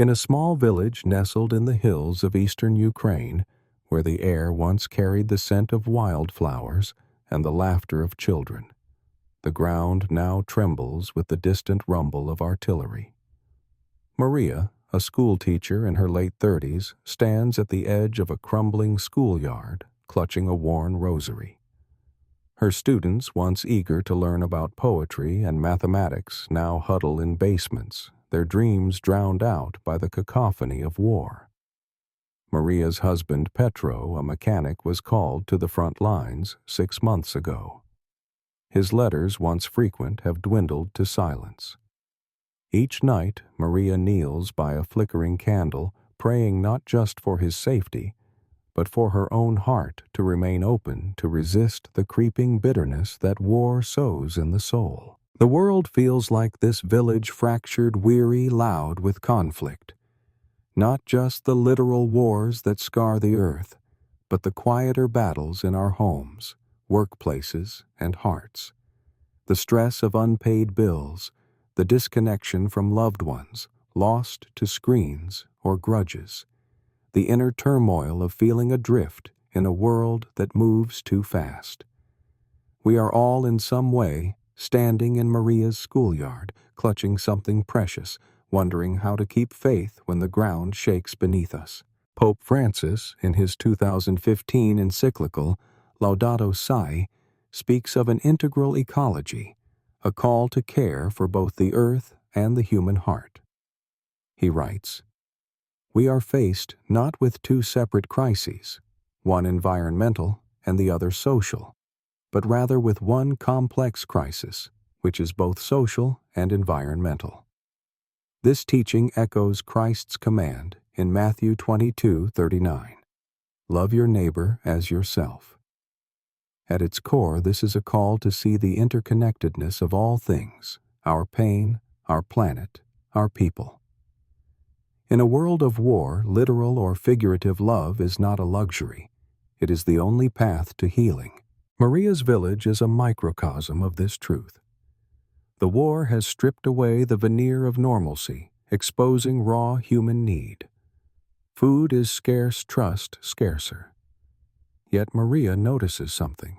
In a small village nestled in the hills of eastern Ukraine, where the air once carried the scent of wildflowers and the laughter of children, the ground now trembles with the distant rumble of artillery. Maria, a schoolteacher in her late 30s, stands at the edge of a crumbling schoolyard, clutching a worn rosary. Her students, once eager to learn about poetry and mathematics, now huddle in basements, their dreams drowned out by the cacophony of war. Maria's husband, Petro, a mechanic, was called to the front lines 6 months ago. His letters, once frequent, have dwindled to silence. Each night, Maria kneels by a flickering candle, praying not just for his safety, but for her own heart to remain open to resist the creeping bitterness that war sows in the soul. The world feels like this village fractured, weary, loud with conflict. Not just the literal wars that scar the earth, but the quieter battles in our homes, workplaces, and hearts. The stress of unpaid bills, the disconnection from loved ones, lost to screens or grudges, the inner turmoil of feeling adrift in a world that moves too fast. We are all in some way standing in Maria's schoolyard, clutching something precious, wondering how to keep faith when the ground shakes beneath us. Pope Francis, in his 2015 encyclical, Laudato Si, speaks of an integral ecology, a call to care for both the earth and the human heart. He writes, "We are faced not with two separate crises, one environmental and the other social, but rather with one complex crisis, which is both social and environmental." This teaching echoes Christ's command in Matthew 22:39, "Love your neighbor as yourself." At its core, this is a call to see the interconnectedness of all things, our pain, our planet, our people. In a world of war, literal or figurative love is not a luxury. It is the only path to healing. Maria's village is a microcosm of this truth. The war has stripped away the veneer of normalcy, exposing raw human need. Food is scarce, trust scarcer. Yet Maria notices something.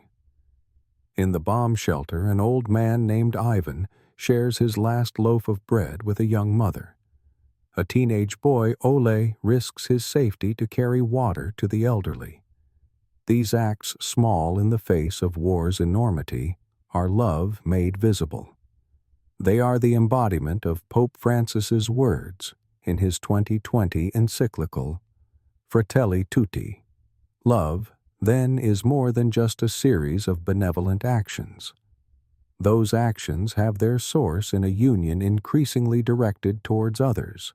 In the bomb shelter, an old man named Ivan shares his last loaf of bread with a young mother. A teenage boy, Ole, risks his safety to carry water to the elderly. These acts, small in the face of war's enormity, are love made visible. They are the embodiment of Pope Francis's words in his 2020 encyclical, Fratelli, Tutti. Love, then, is more than just a series of benevolent actions. Those actions have their source in a union increasingly directed towards others,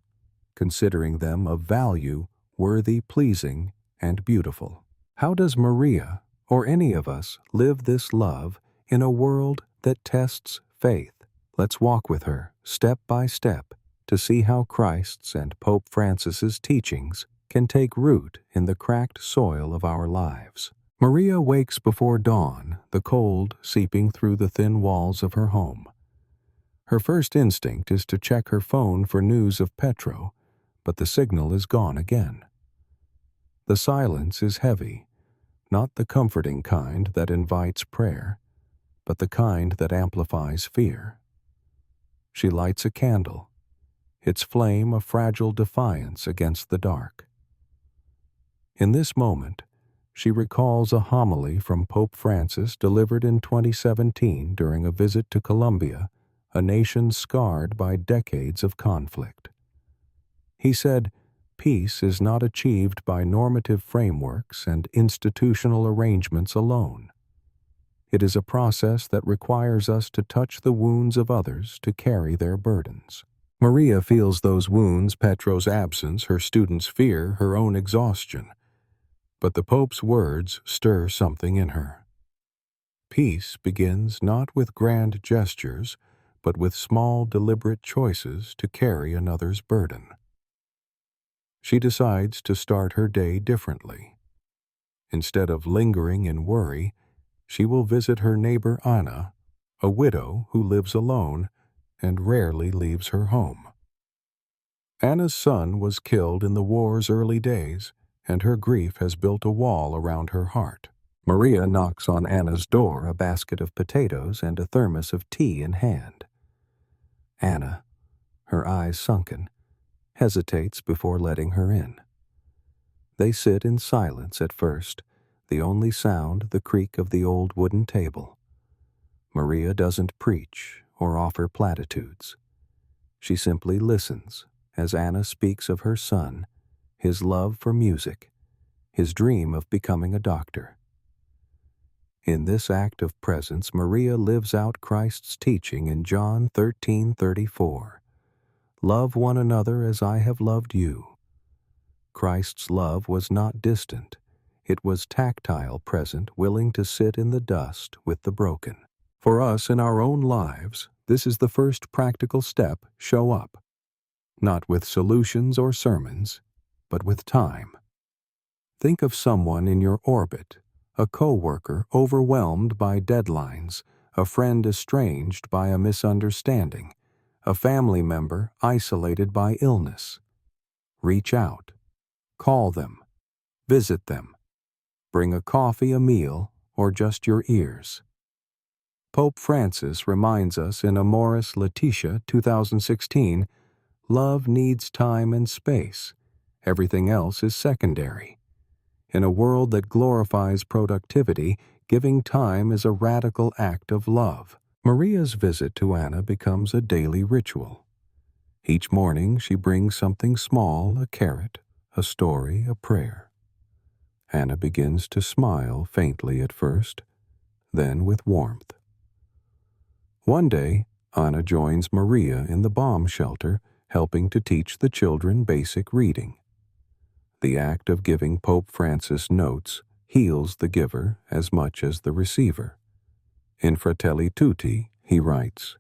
considering them of value, worthy, pleasing, and beautiful. How does Maria, or any of us, live this love in a world that tests faith? Let's walk with her, step by step, to see how Christ's and Pope Francis's teachings can take root in the cracked soil of our lives. Maria wakes before dawn, the cold seeping through the thin walls of her home. Her first instinct is to check her phone for news of Petro, but the signal is gone again. The silence is heavy, not the comforting kind that invites prayer, but the kind that amplifies fear. She lights a candle, its flame a fragile defiance against the dark. In this moment, she recalls a homily from Pope Francis delivered in 2017 during a visit to Colombia, a nation scarred by decades of conflict. He said, "Peace is not achieved by normative frameworks and institutional arrangements alone. It is a process that requires us to touch the wounds of others to carry their burdens." Maria feels those wounds, Petro's absence, her students' fear, her own exhaustion. But the Pope's words stir something in her. Peace begins not with grand gestures, but with small, deliberate choices to carry another's burden. She decides to start her day differently. Instead of lingering in worry, she will visit her neighbor Anna, a widow who lives alone and rarely leaves her home. Anna's son was killed in the war's early days, and her grief has built a wall around her heart. Maria knocks on Anna's door, a basket of potatoes and a thermos of tea in hand. Anna, her eyes sunken, hesitates before letting her in. They sit in silence at first, the only sound the creak of the old wooden table. Maria doesn't preach or offer platitudes. She simply listens as Anna speaks of her son, his love for music, his dream of becoming a doctor. In this act of presence, Maria lives out Christ's teaching in John 13:34. Love one another as I have loved you. Christ's love was not distant. It was tactile, present, willing to sit in the dust with the broken. For us in our own lives, this is the first practical step: show up. Not with solutions or sermons, but with time. Think of someone in your orbit, a co-worker overwhelmed by deadlines, a friend estranged by a misunderstanding, a family member isolated by illness. Reach out. Call them. Visit them. Bring a coffee, a meal, or just your ears. Pope Francis reminds us in Amoris Laetitia 2016, love needs time and space. Everything else is secondary. In a world that glorifies productivity, giving time is a radical act of love. Maria's visit to Anna becomes a daily ritual. Each morning she brings something small, a carrot, a story, a prayer. Anna begins to smile faintly at first, then with warmth. One day, Anna joins Maria in the bomb shelter, helping to teach the children basic reading. The act of giving Pope Francis notes heals the giver as much as the receiver. In Fratelli, Tutti, he writes,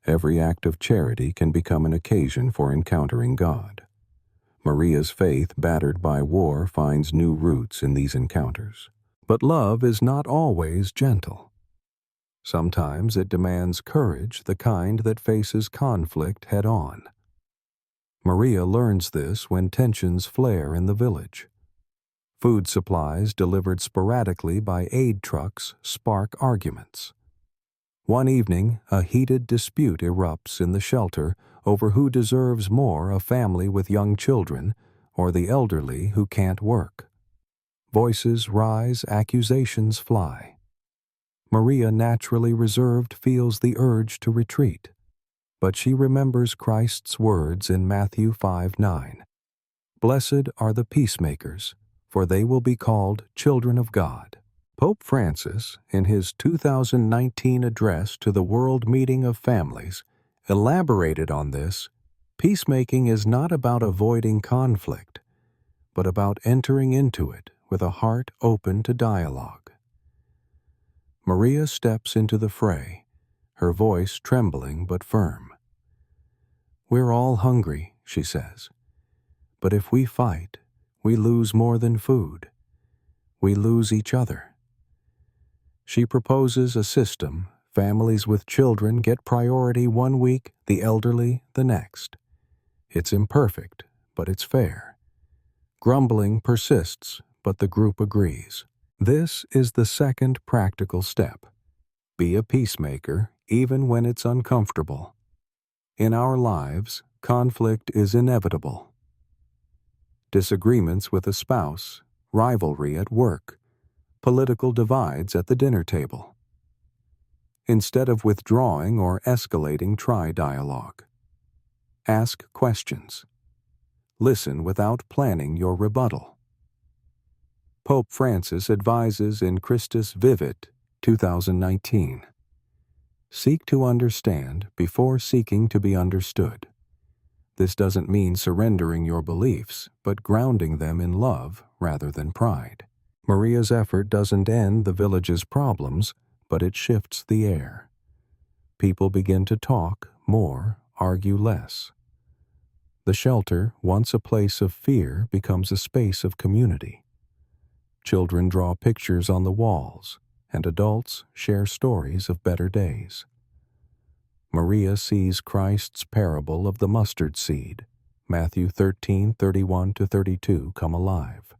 every act of charity can become an occasion for encountering God. Maria's faith, battered by war, finds new roots in these encounters. But love is not always gentle. Sometimes it demands courage, the kind that faces conflict head-on. Maria learns this when tensions flare in the village. Food supplies delivered sporadically by aid trucks spark arguments. One evening, a heated dispute erupts in the shelter over who deserves more, a family with young children or the elderly who can't work. Voices rise, accusations fly. Maria, naturally reserved, feels the urge to retreat, but she remembers Christ's words in Matthew 5:9. Blessed are the peacemakers, for they will be called children of God. Pope Francis, in his 2019 address to the World Meeting of Families, elaborated on this. Peacemaking is not about avoiding conflict, but about entering into it with a heart open to dialogue. Maria steps into the fray, her voice trembling but firm. We're all hungry, she says, but if we fight, we lose more than food. We lose each other. She proposes a system. Families with children get priority one week, the elderly the next. It's imperfect, but it's fair. Grumbling persists, but the group agrees. This is the second practical step. Be a peacemaker, even when it's uncomfortable. In our lives, conflict is inevitable. Disagreements with a spouse, rivalry at work, political divides at the dinner table. Instead of withdrawing or escalating, try dialogue. Ask questions. Listen without planning your rebuttal. Pope Francis advises in Christus Vivit, 2019. Seek to understand before seeking to be understood. This doesn't mean surrendering your beliefs, but grounding them in love rather than pride. Maria's effort doesn't end the village's problems, but it shifts the air. People begin to talk more, argue less. The shelter, once a place of fear, becomes a space of community. Children draw pictures on the walls, and adults share stories of better days. Maria sees Christ's parable of the mustard seed, Matthew 13:31-32 come alive.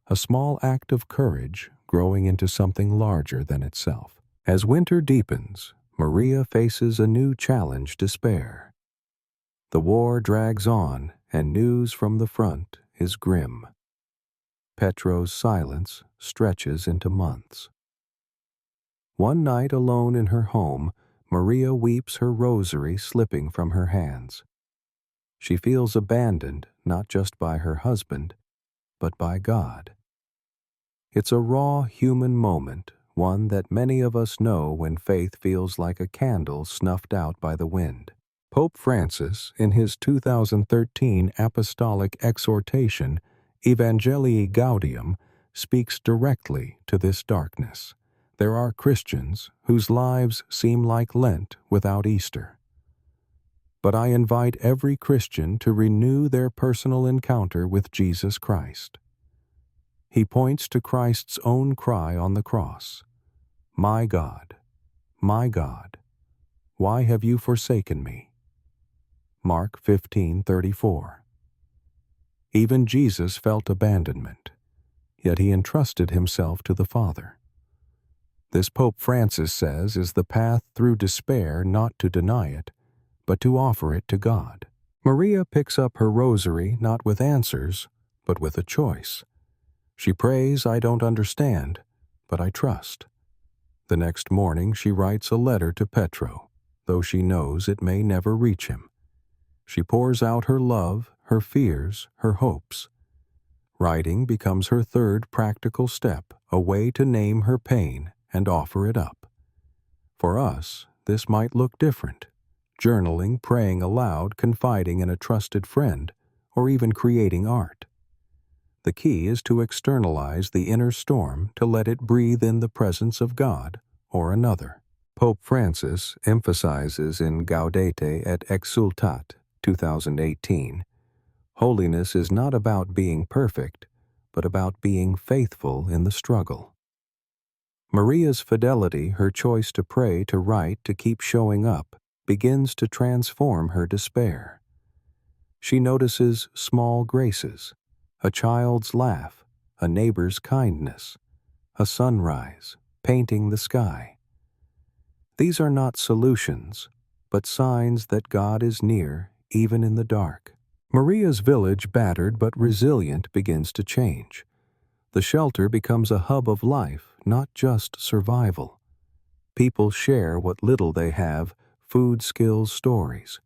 A small act of courage growing into something larger than itself. As winter deepens, Maria faces a new challenge to spare. The war drags on, and news from the front is grim. Petro's silence stretches into months. One night alone in her home, Maria weeps, her rosary slipping from her hands. She feels abandoned not just by her husband, but by God. It's a raw human moment, one that many of us know when faith feels like a candle snuffed out by the wind. Pope Francis, in his 2013 apostolic exhortation, Evangelii Gaudium, speaks directly to this darkness. There are Christians whose lives seem like Lent without Easter. But I invite every Christian to renew their personal encounter with Jesus Christ. He points to Christ's own cry on the cross, my God, why have you forsaken me?" Mark 15:34. Even Jesus felt abandonment, yet he entrusted himself to the Father. This Pope Francis says is the path through despair, not to deny it, but to offer it to God. Maria picks up her rosary not with answers, but with a choice. She prays, "I don't understand, but I trust." The next morning she writes a letter to Petro, though she knows it may never reach him. She pours out her love, her fears, her hopes. Writing becomes her third practical step, a way to name her pain and offer it up. For us, this might look different. Journaling, praying aloud, confiding in a trusted friend, or even creating art. The key is to externalize the inner storm, to let it breathe in the presence of God or another. Pope Francis emphasizes in Gaudete et Exsultat, 2018, holiness is not about being perfect, but about being faithful in the struggle. Maria's fidelity, her choice to pray, to write, to keep showing up, begins to transform her despair. She notices small graces, a child's laugh, a neighbor's kindness, a sunrise, painting the sky. These are not solutions, but signs that God is near, even in the dark. Maria's village, battered but resilient, begins to change. The shelter becomes a hub of life, not just survival. People share what little they have, food, skills, stories.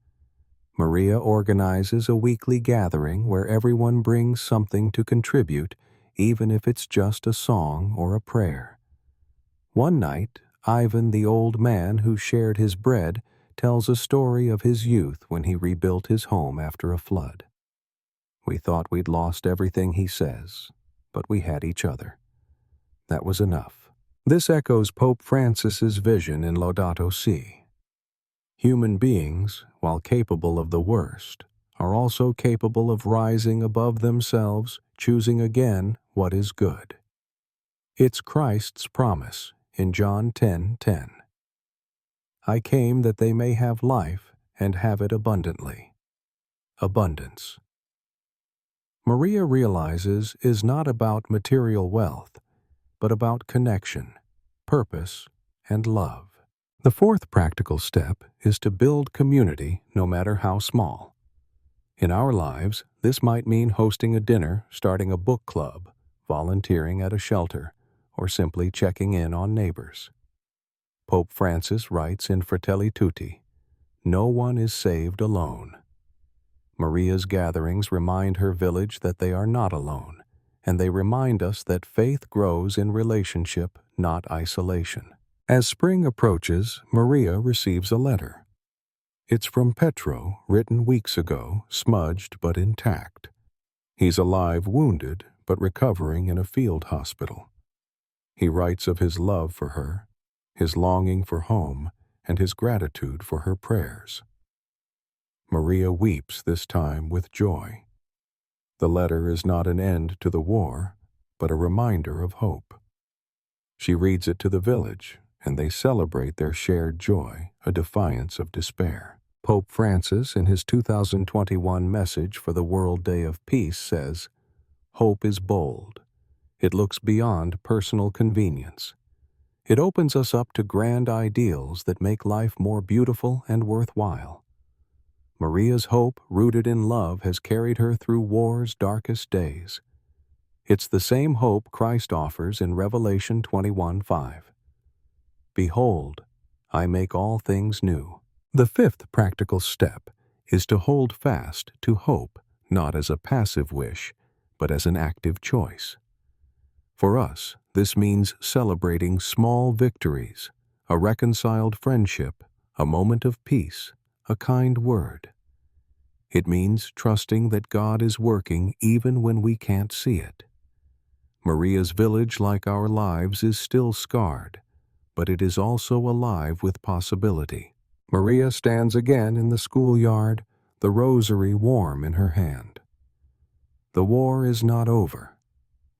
Maria organizes a weekly gathering where everyone brings something to contribute, even if it's just a song or a prayer. One night, Ivan, the old man who shared his bread, tells a story of his youth when he rebuilt his home after a flood. "We thought we'd lost everything," he says, "but we had each other. That was enough." This echoes Pope Francis's vision in Laudato Si. Human beings, while capable of the worst, are also capable of rising above themselves, choosing again what is good. It's Christ's promise in John 10:10. "I came that they may have life and have it abundantly." Abundance. Maria realizes is not about material wealth, but about connection, purpose, and love. The fourth practical step is to build community, no matter how small. In our lives, this might mean hosting a dinner, starting a book club, volunteering at a shelter, or simply checking in on neighbors. Pope Francis writes in Fratelli Tutti, "No one is saved alone." Maria's gatherings remind her village that they are not alone, and they remind us that faith grows in relationship, not isolation. As spring approaches, Maria receives a letter. It's from Petro, written weeks ago, smudged but intact. He's alive, wounded, but recovering in a field hospital. He writes of his love for her, his longing for home, and his gratitude for her prayers. Maria weeps this time with joy. The letter is not an end to the war, but a reminder of hope. She reads it to the village, and they celebrate their shared joy, a defiance of despair. Pope Francis, in his 2021 message for the World Day of Peace, says, "Hope is bold. It looks beyond personal convenience. It opens us up to grand ideals that make life more beautiful and worthwhile." Maria's hope, rooted in love, has carried her through war's darkest days. It's the same hope Christ offers in Revelation 21:5. "Behold, I make all things new." The fifth practical step is to hold fast to hope, not as a passive wish, but as an active choice. For us, this means celebrating small victories, a reconciled friendship, a moment of peace, a kind word. It means trusting that God is working even when we can't see it. Maria's village, like our lives, is still scarred, but it is also alive with possibility. Maria stands again in the schoolyard, the rosary warm in her hand. The war is not over,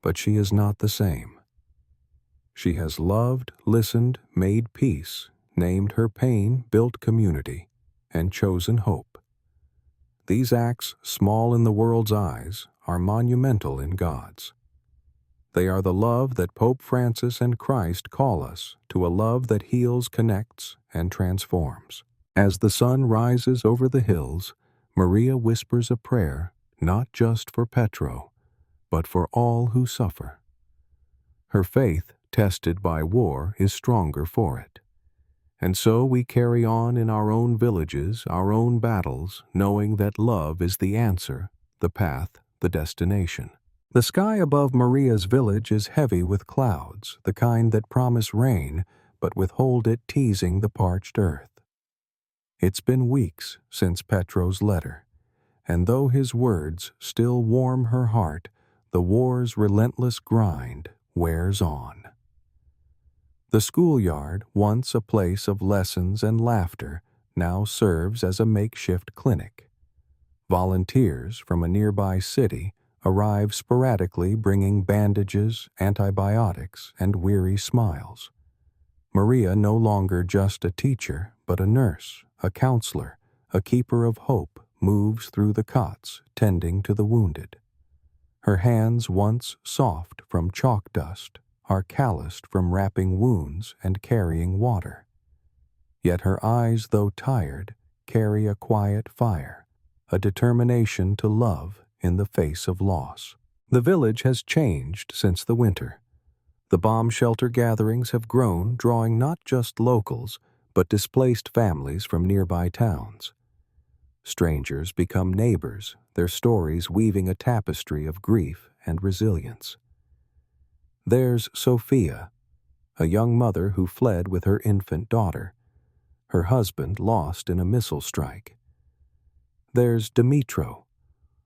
but she is not the same. She has loved, listened, made peace, named her pain, built community, and chosen hope. These acts, small in the world's eyes, are monumental in God's. They are the love that Pope Francis and Christ call us to, a love that heals, connects, and transforms. As the sun rises over the hills, Maria whispers a prayer not just for Petro, but for all who suffer. Her faith, tested by war, is stronger for it. And so we carry on in our own villages, our own battles, knowing that love is the answer, the path, the destination. The sky above Maria's village is heavy with clouds, the kind that promise rain, but withhold it, teasing the parched earth. It's been weeks since Petro's letter, and though his words still warm her heart, the war's relentless grind wears on. The schoolyard, once a place of lessons and laughter, now serves as a makeshift clinic. Volunteers from a nearby city arrive sporadically, bringing bandages, antibiotics, and weary smiles. Maria, no longer just a teacher, but a nurse, a counselor, a keeper of hope, moves through the cots, tending to the wounded. Her hands, once soft from chalk dust, are calloused from wrapping wounds and carrying water. Yet her eyes, though tired, carry a quiet fire, a determination to love in the face of loss. The village has changed since the winter. The bomb shelter gatherings have grown, drawing not just locals, but displaced families from nearby towns. Strangers become neighbors, their stories weaving a tapestry of grief and resilience. There's Sophia, a young mother who fled with her infant daughter, her husband lost in a missile strike. There's Dimitro,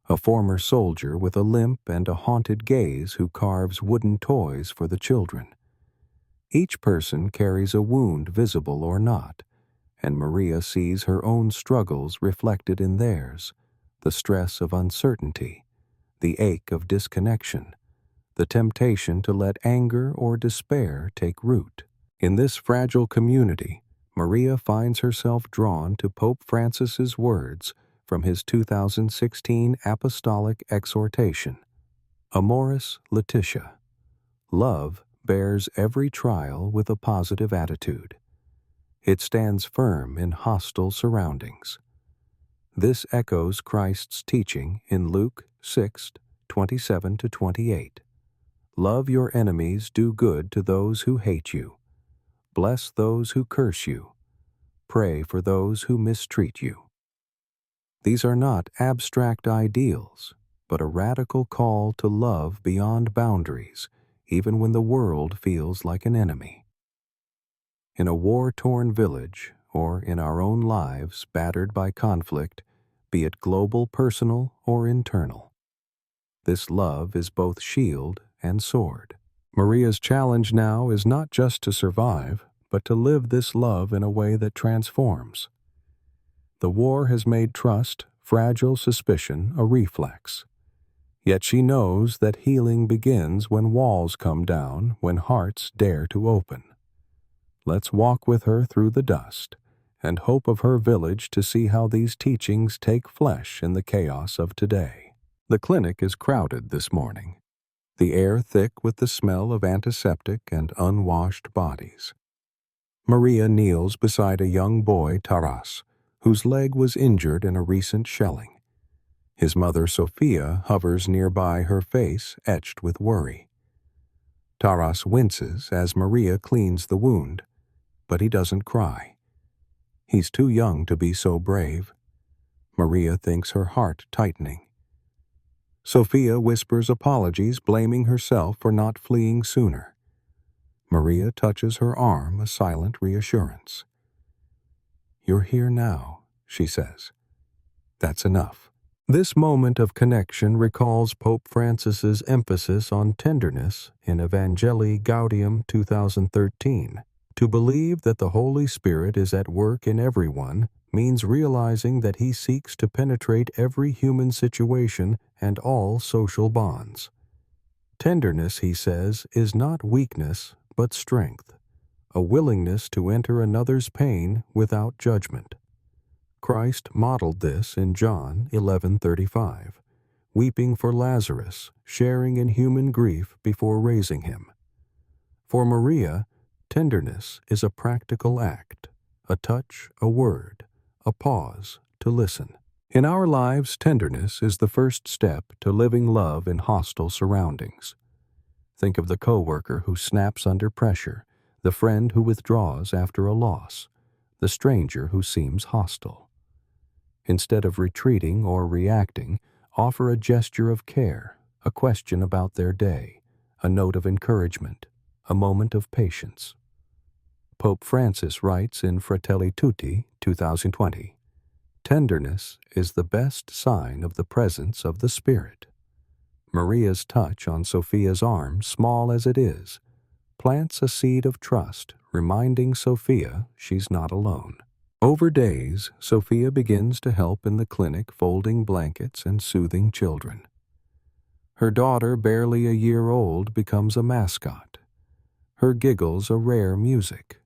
a former soldier with a limp and a haunted gaze who carves wooden toys for the children. Each person carries a wound, visible or not, and Maria sees her own struggles reflected in theirs, the stress of uncertainty, the ache of disconnection, the temptation to let anger or despair take root. In this fragile community, Maria finds herself drawn to Pope Francis's words from his 2016 apostolic exhortation, Amoris Laetitia. Love bears every trial with a positive attitude. It stands firm in hostile surroundings. This echoes Christ's teaching in Luke 6:27-28. Love your enemies, do good to those who hate you. Bless those who curse you. Pray for those who mistreat you. These are not abstract ideals, but a radical call to love beyond boundaries, even when the world feels like an enemy. In a war-torn village, or in our own lives battered by conflict, be it global, personal, or internal, this love is both shield and sword. Maria's challenge now is not just to survive, but to live this love in a way that transforms. The war has made trust, fragile suspicion, a reflex. Yet she knows that healing begins when walls come down, when hearts dare to open. Let's walk with her through the dust and hope of her village to see how these teachings take flesh in the chaos of today. The clinic is crowded this morning, the air thick with the smell of antiseptic and unwashed bodies. Maria kneels beside a young boy, Taras, whose leg was injured in a recent shelling. His mother, Sophia, hovers nearby, her face etched with worry. Taras winces as Maria cleans the wound, but he doesn't cry. He's too young to be so brave. Maria thinks her heart tightening. Sophia whispers apologies, blaming herself for not fleeing sooner. Maria touches her arm, a silent reassurance. "You're here now," she says. "That's enough." This moment of connection recalls Pope Francis's emphasis on tenderness in Evangelii Gaudium 2013. To believe that the Holy Spirit is at work in everyone means realizing that he seeks to penetrate every human situation and all social bonds. Tenderness, he says, is not weakness but strength, a willingness to enter another's pain without judgment. Christ modeled this in John 11:35, weeping for Lazarus, sharing in human grief before raising him. For Maria, tenderness is a practical act, a touch, a word, a pause to listen. In our lives, tenderness is the first step to living love in hostile surroundings. Think of the coworker who snaps under pressure, the friend who withdraws after a loss, the stranger who seems hostile. Instead of retreating or reacting, offer a gesture of care, a question about their day, a note of encouragement, a moment of patience. Pope Francis writes in Fratelli Tutti, 2020, "Tenderness is the best sign of the presence of the Spirit." Maria's touch on Sophia's arm, small as it is, plants a seed of trust, reminding Sophia she's not alone. Over days, Sophia begins to help in the clinic, folding blankets and soothing children. Her daughter, barely a year old, becomes a mascot. Her giggles a rare music.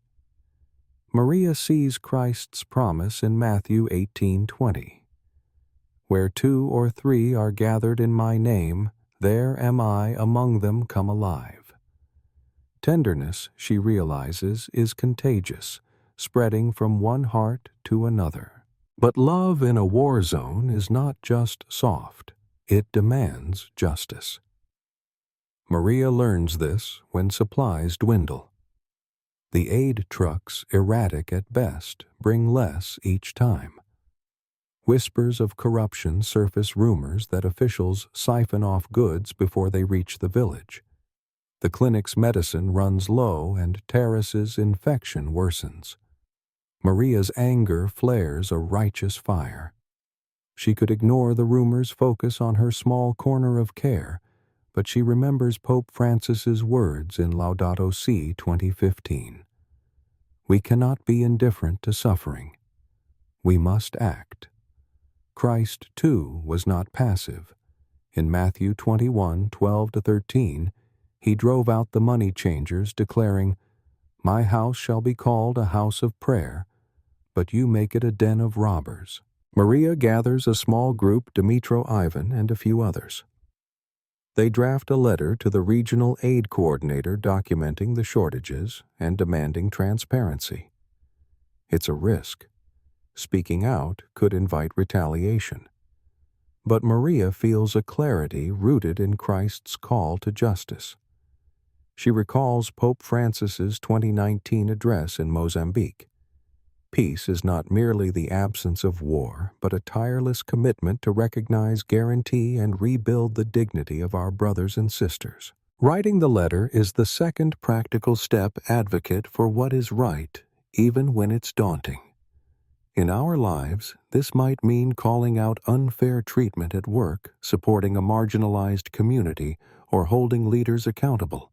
Maria sees Christ's promise in Matthew 18:20. "Where 2 or 3 are gathered in my name, there am I among them come alive." Tenderness, she realizes, is contagious, spreading from one heart to another. But love in a war zone is not just soft, it demands justice. Maria learns this when supplies dwindle. The aid trucks, erratic at best, bring less each time. Whispers of corruption surface, rumors that officials siphon off goods before they reach the village. The clinic's medicine runs low and Terrace's infection worsens. Maria's anger flares a righteous fire. She could ignore the rumors, focus on her small corner of care, but she remembers Pope Francis's words in Laudato Si 2015. "We cannot be indifferent to suffering. We must act." Christ, too, was not passive. In Matthew 21:12-13, he drove out the money changers, declaring, "My house shall be called a house of prayer, but you make it a den of robbers." Maria gathers a small group, Dimitro, Ivan, and a few others. They draft a letter to the regional aid coordinator documenting the shortages and demanding transparency. It's a risk. Speaking out could invite retaliation. But Maria feels a clarity rooted in Christ's call to justice. She recalls Pope Francis's 2019 address in Mozambique. Peace is not merely the absence of war, but a tireless commitment to recognize, guarantee, and rebuild the dignity of our brothers and sisters. Writing the letter is the second practical step. Advocate for what is right, even when it's daunting. In our lives, this might mean calling out unfair treatment at work, supporting a marginalized community, or holding leaders accountable.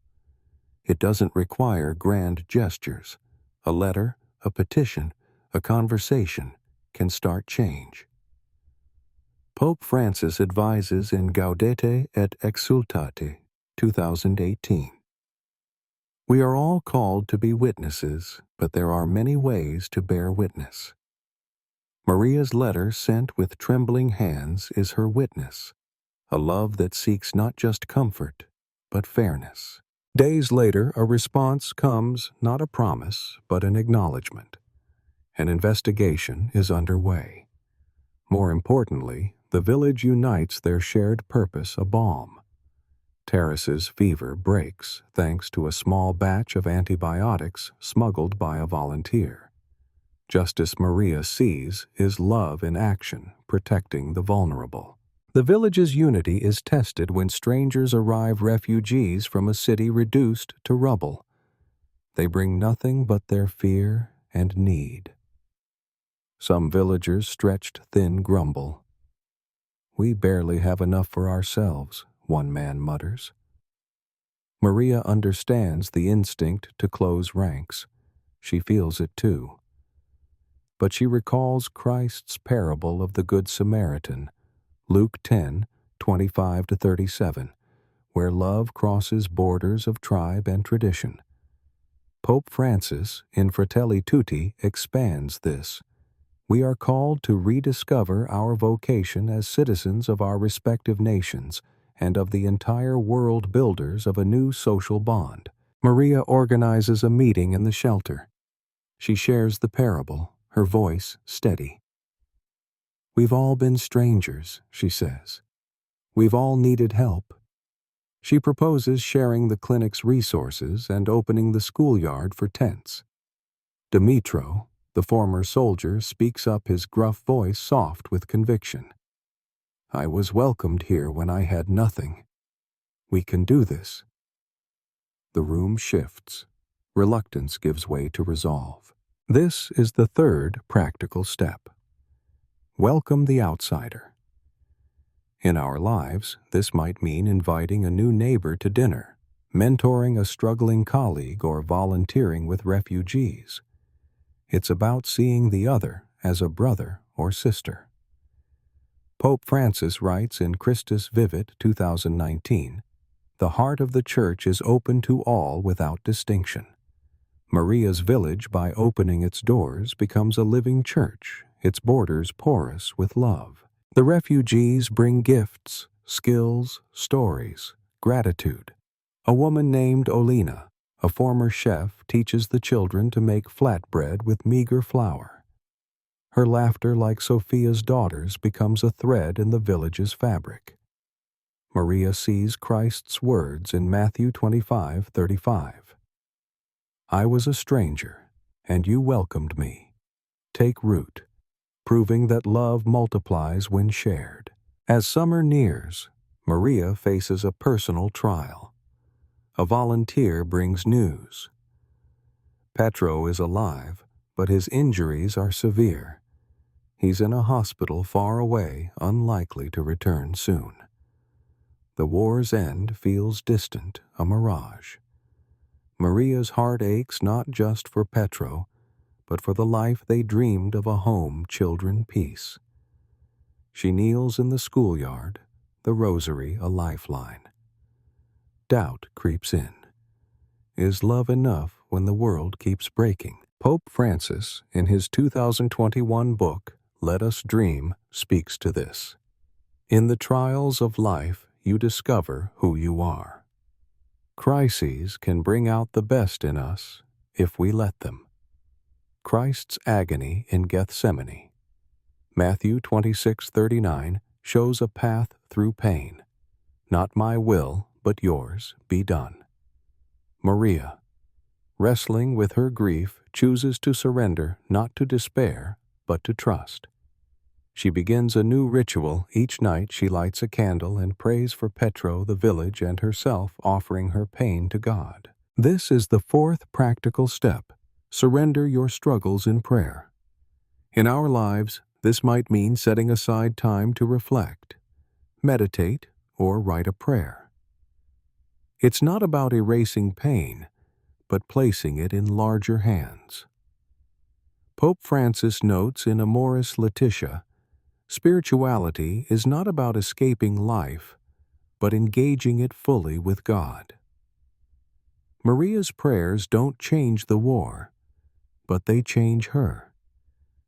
It doesn't require grand gestures. A letter, a petition, a conversation can start change. Pope Francis advises in Gaudete et Exsultate, 2018. We are all called to be witnesses, but there are many ways to bear witness. Maria's letter sent with trembling hands is her witness, a love that seeks not just comfort, but fairness. Days later, a response comes, not a promise, but an acknowledgement. An investigation is underway. More importantly, the village unites their shared purpose, a balm. Terrace's fever breaks thanks to a small batch of antibiotics smuggled by a volunteer. Justice Maria sees is love in action, protecting the vulnerable. The village's unity is tested when strangers arrive, refugees from a city reduced to rubble. They bring nothing but their fear and need. Some villagers stretched thin grumble. "We barely have enough for ourselves," one man mutters. Maria understands the instinct to close ranks. She feels it too. But she recalls Christ's parable of the Good Samaritan, Luke 10:25-37, where love crosses borders of tribe and tradition. Pope Francis, in Fratelli, Tutti, expands this. We are called to rediscover our vocation as citizens of our respective nations and of the entire world, builders of a new social bond. Maria organizes a meeting in the shelter. She shares the parable, her voice steady. "We've all been strangers," she says. "We've all needed help." She proposes sharing the clinic's resources and opening the schoolyard for tents. Dimitro, the former soldier, speaks up, his gruff voice soft with conviction. "I was welcomed here when I had nothing. We can do this." The room shifts. Reluctance gives way to resolve. This is the third practical step. Welcome the outsider. In our lives, this might mean inviting a new neighbor to dinner, mentoring a struggling colleague, or volunteering with refugees. It's about seeing the other as a brother or sister. Pope Francis writes in Christus Vivit 2019, "The heart of the Church is open to all without distinction." Maria's village, by opening its doors, becomes a living church, its borders porous with love. The refugees bring gifts, skills, stories, gratitude. A woman named Olina, a former chef, teaches the children to make flatbread with meager flour. Her laughter, like Sophia's daughter's, becomes a thread in the village's fabric. Maria sees Christ's words in Matthew 25:35. "I was a stranger, and you welcomed me." Take root, proving that love multiplies when shared. As summer nears, Maria faces a personal trial. A volunteer brings news. Petro is alive, but his injuries are severe. He's in a hospital far away, unlikely to return soon. The war's end feels distant, a mirage. Maria's heart aches not just for Petro, but for the life they dreamed of, a home, children, peace. She kneels in the schoolyard, the rosary a lifeline. Doubt creeps in. Is love enough when the world keeps breaking? Pope Francis, in his 2021 book, Let Us Dream, speaks to this. In the trials of life, you discover who you are. Crises can bring out the best in us if we let them. Christ's agony in Gethsemane. Matthew 26:39 shows a path through pain. Not my will, but yours, be done. Maria, wrestling with her grief, chooses to surrender, not to despair, but to trust. She begins a new ritual. Each night she lights a candle and prays for Petro, the village, and herself, offering her pain to God. This is the fourth practical step. Surrender your struggles in prayer. In our lives, this might mean setting aside time to reflect, meditate, or write a prayer. It's not about erasing pain, but placing it in larger hands. Pope Francis notes in Amoris Laetitia, spirituality is not about escaping life, but engaging it fully with God. Maria's prayers don't change the war, but they change her.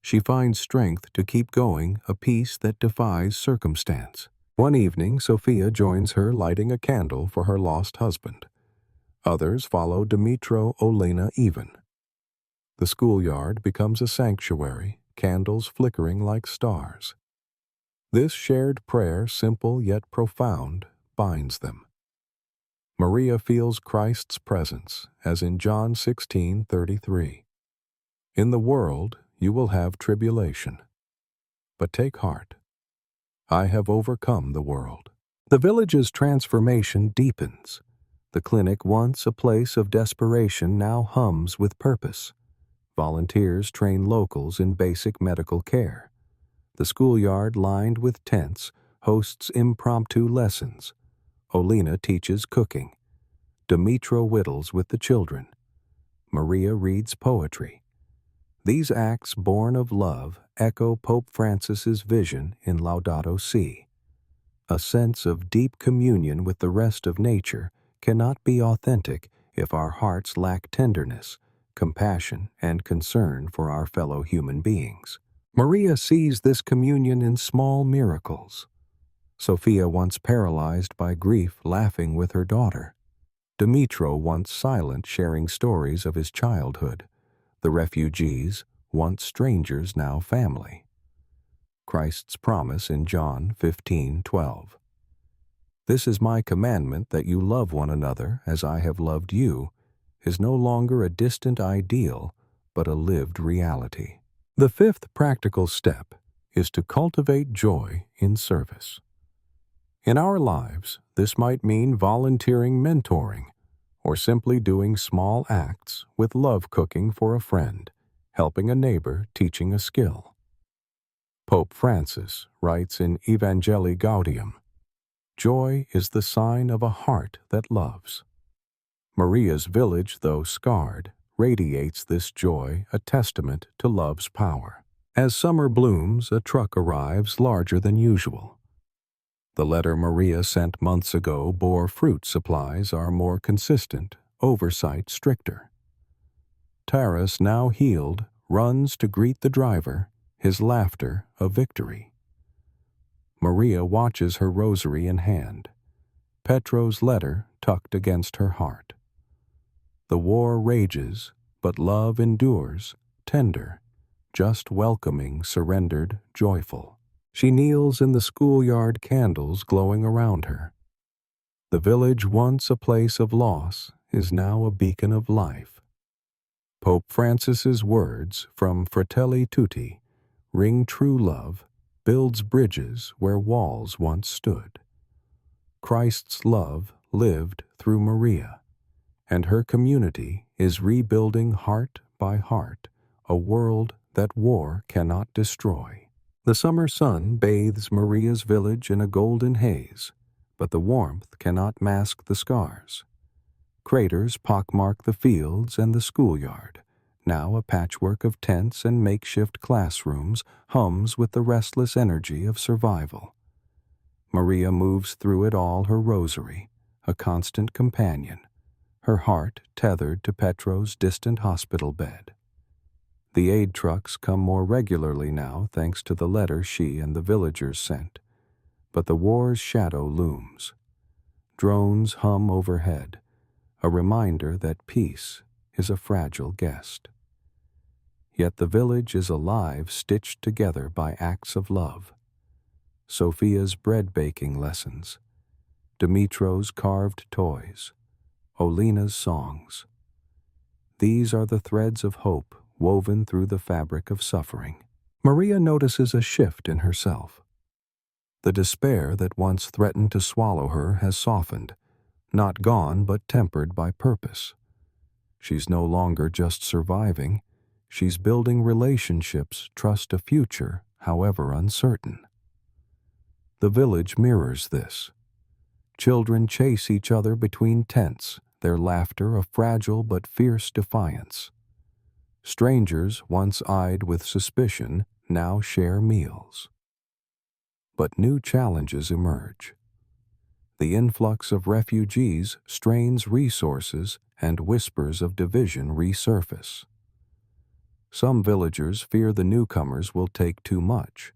She finds strength to keep going, a peace that defies circumstance. One evening, Sophia joins her lighting a candle for her lost husband. Others follow Dimitro, Olena even. The schoolyard becomes a sanctuary, candles flickering like stars. This shared prayer, simple yet profound, binds them. Maria feels Christ's presence, as in John 16:33. In the world you will have tribulation, but take heart. I have overcome the world. The village's transformation deepens. The clinic, once a place of desperation, now hums with purpose. Volunteers train locals in basic medical care. The schoolyard, lined with tents, hosts impromptu lessons. Olena teaches cooking. Dimitro whittles with the children. Maria reads poetry. These acts, born of love, echo Pope Francis's vision in Laudato Si. A sense of deep communion with the rest of nature cannot be authentic if our hearts lack tenderness, compassion, and concern for our fellow human beings. Maria sees this communion in small miracles. Sophia, once paralyzed by grief, laughing with her daughter. Dimitro, once silent, sharing stories of his childhood. The refugees, once strangers, now family. Christ's promise in John 15:12. This is my commandment, that you love one another as I have loved you, is no longer a distant ideal, but a lived reality. The fifth practical step is to cultivate joy in service. In our lives, this might mean volunteering mentoring, or simply doing small acts with love, cooking for a friend, helping a neighbor, teaching a skill. Pope Francis writes in Evangelii Gaudium, "Joy is the sign of a heart that loves." Maria's village, though scarred, radiates this joy, a testament to love's power. As summer blooms, a truck arrives larger than usual. The letter Maria sent months ago bore fruit supplies are more consistent, oversight stricter. Taras, now healed, runs to greet the driver, his laughter a victory. Maria watches her rosary in hand, Petro's letter tucked against her heart. The war rages, but love endures, tender, just welcoming, surrendered, joyful. She kneels in the schoolyard, candles glowing around her. The village, once a place of loss, is now a beacon of life. Pope Francis's words from Fratelli, Tutti ring true. Love builds bridges where walls once stood. Christ's love lived through Maria, and her community is rebuilding heart by heart a world that war cannot destroy. The summer sun bathes Maria's village in a golden haze, but the warmth cannot mask the scars. Craters pockmark the fields, and the schoolyard, now a patchwork of tents and makeshift classrooms, hums with the restless energy of survival. Maria moves through it all, her rosary, a constant companion, her heart tethered to Petro's distant hospital bed. The aid trucks come more regularly now, thanks to the letter she and the villagers sent, but the war's shadow looms. Drones hum overhead, a reminder that peace is a fragile guest. Yet the village is alive, stitched together by acts of love. Sophia's bread-baking lessons, Dimitro's carved toys, Olena's songs. These are the threads of hope woven through the fabric of suffering. Maria notices a shift in herself. The despair that once threatened to swallow her has softened, not gone but tempered by purpose. She's no longer just surviving, she's building relationships, trust a future, however uncertain. The village mirrors this. Children chase each other between tents, their laughter a fragile but fierce defiance. Strangers, once eyed with suspicion, now share meals. But new challenges emerge. The influx of refugees strains resources and whispers of division resurface. Some villagers fear the newcomers will take too much.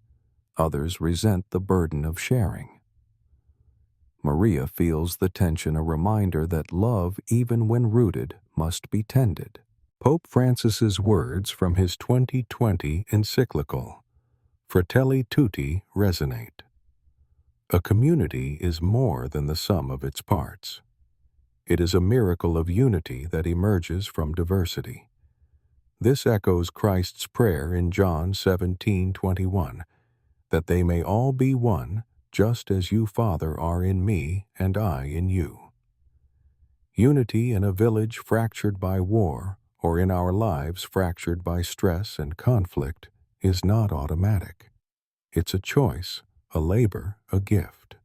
Others resent the burden of sharing. Maria feels the tension, a reminder that love, even when rooted, must be tended. Pope Francis's words from his 2020 encyclical, Fratelli, Tutti, resonate. A community is more than the sum of its parts. It is a miracle of unity that emerges from diversity. This echoes Christ's prayer in John 17:21, that they may all be one, just as you, Father, are in me and I in you. Unity in a village fractured by war, or in our lives fractured by stress and conflict, is not automatic. It's a choice, a labor, a gift.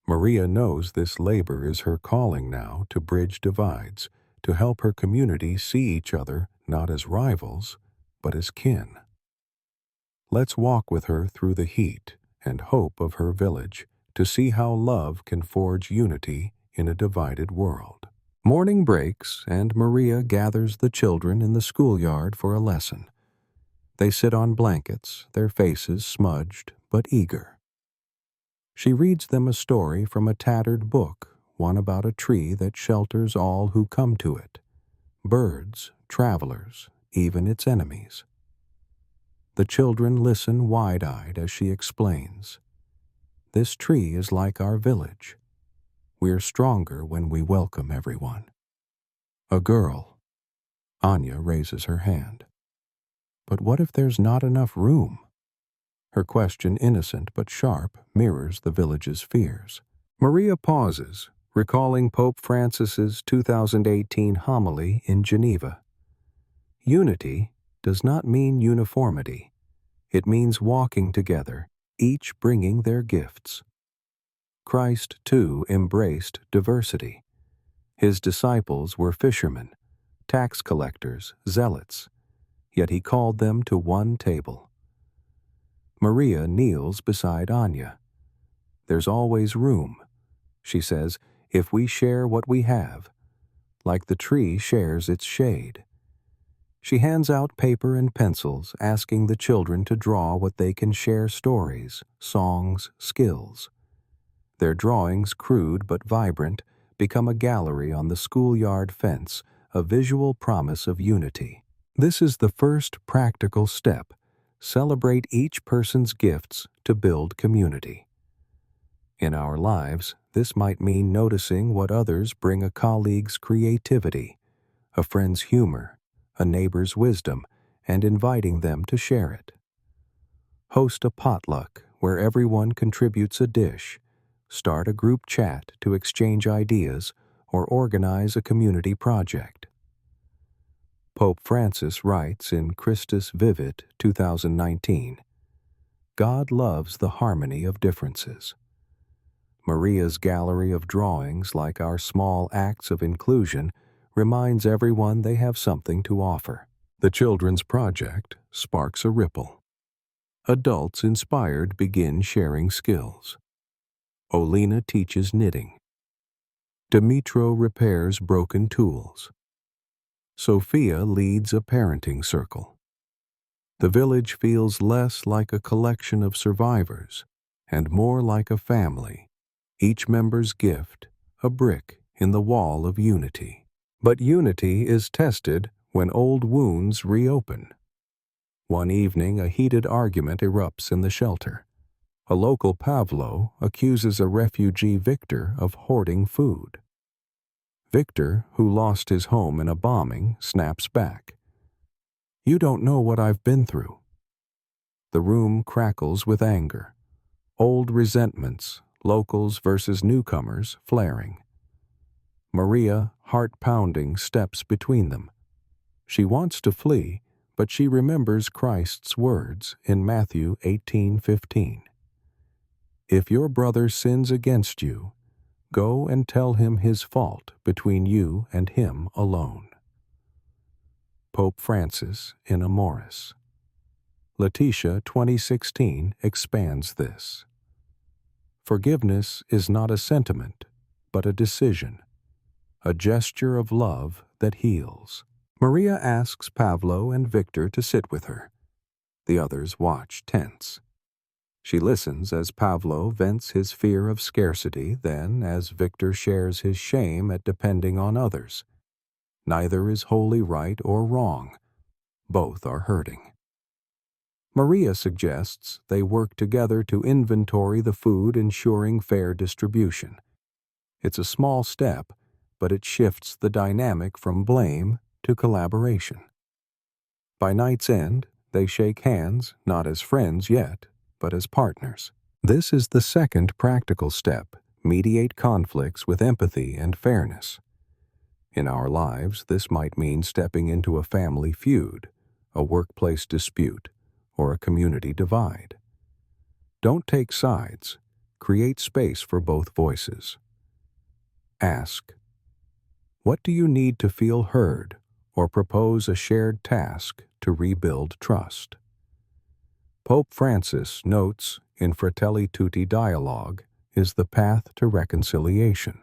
Maria knows this labor is her calling now to bridge divides, to help her community see each other not as rivals, but as kin. Let's walk with her through the heat and hope of her village to see how love can forge unity in a divided world. Morning breaks, and Maria gathers the children in the schoolyard for a lesson. They sit on blankets, their faces smudged but eager. She reads them a story from a tattered book, one about a tree that shelters all who come to it, birds, travelers, even its enemies. The children listen wide-eyed as she explains. This tree is like our village. We're stronger when we welcome everyone. A girl. Anya raises her hand. But what if there's not enough room? Her question, innocent but sharp, mirrors the village's fears. Maria pauses, recalling Pope Francis's 2018 homily in Geneva. Unity does not mean uniformity. It means walking together, each bringing their gifts. Christ, too, embraced diversity. His disciples were fishermen, tax collectors, zealots, yet he called them to one table. Maria kneels beside Anya. There's always room, she says, if we share what we have, like the tree shares its shade. She hands out paper and pencils, asking the children to draw what they can share: stories, songs, skills. Their drawings, crude but vibrant, become a gallery on the schoolyard fence, a visual promise of unity. This is the first practical step. Celebrate each person's gifts to build community. In our lives, this might mean noticing what others bring: a colleague's creativity, a friend's humor, a neighbor's wisdom, and inviting them to share it. Host a potluck where everyone contributes a dish, start a group chat to exchange ideas, or organize a community project. Pope Francis writes in Christus Vivit 2019, God loves the harmony of differences. Maria's gallery of drawings, like our small acts of inclusion, reminds everyone they have something to offer. The children's project sparks a ripple. Adults inspired begin sharing skills. Olena teaches knitting. Dimitro repairs broken tools. Sophia leads a parenting circle. The village feels less like a collection of survivors and more like a family, each member's gift, a brick in the wall of unity. But unity is tested when old wounds reopen. One evening, a heated argument erupts in the shelter. A local Pavlo accuses a refugee Victor of hoarding food. Victor, who lost his home in a bombing, snaps back. You don't know what I've been through. The room crackles with anger. Old resentments, locals versus newcomers, flaring. Maria, heart-pounding, steps between them. She wants to flee, but she remembers Christ's words in Matthew 18:15. If your brother sins against you, go and tell him his fault between you and him alone. Pope Francis in Amoris. Letitia 2016 expands this. Forgiveness is not a sentiment, but a decision, a gesture of love that heals. Maria asks Pavlo and Victor to sit with her. The others watch tense. She listens as Pavlo vents his fear of scarcity, then as Victor shares his shame at depending on others. Neither is wholly right or wrong. Both are hurting. Maria suggests they work together to inventory the food, ensuring fair distribution. It's a small step, but it shifts the dynamic from blame to collaboration. By night's end, they shake hands, not as friends yet, but as partners. This is the second practical step: mediate conflicts with empathy and fairness. In our lives, this might mean stepping into a family feud, a workplace dispute, or a community divide. Don't take sides. Create space for both voices. Ask, what do you need to feel heard, or propose a shared task to rebuild trust? Pope Francis notes in Fratelli Tutti dialogue is the path to reconciliation.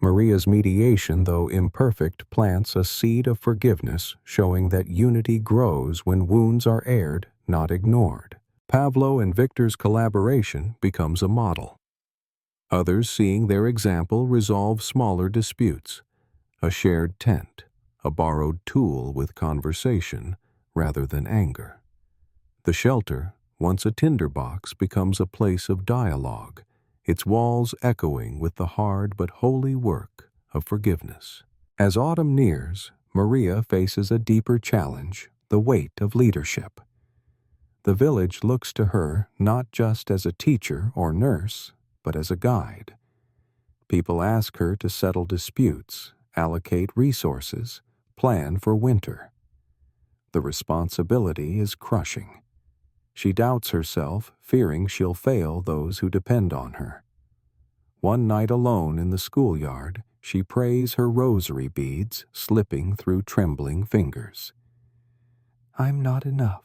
Maria's mediation, though imperfect, plants a seed of forgiveness, showing that unity grows when wounds are aired, not ignored. Pavlo and Victor's collaboration becomes a model. Others, seeing their example, resolve smaller disputes, a shared tent, a borrowed tool with conversation rather than anger. The shelter, once a tinderbox, becomes a place of dialogue, its walls echoing with the hard but holy work of forgiveness. As autumn nears, Maria faces a deeper challenge: the weight of leadership. The village looks to her not just as a teacher or nurse, but as a guide. People ask her to settle disputes, allocate resources, plan for winter. The responsibility is crushing. She doubts herself, fearing she'll fail those who depend on her. One night alone in the schoolyard, she prays her rosary beads, slipping through trembling fingers. "I'm not enough,"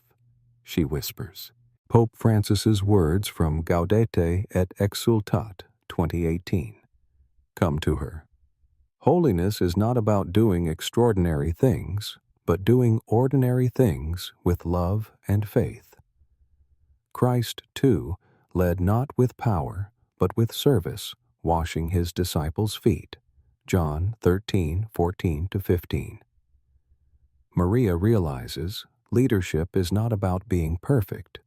she whispers. Pope Francis's words from Gaudete et Exsultate, 2018, come to her. Holiness is not about doing extraordinary things, but doing ordinary things with love and faith. Christ, too, led not with power, but with service, washing his disciples' feet. John 13:14-15. Maria realizes leadership is not about being perfect,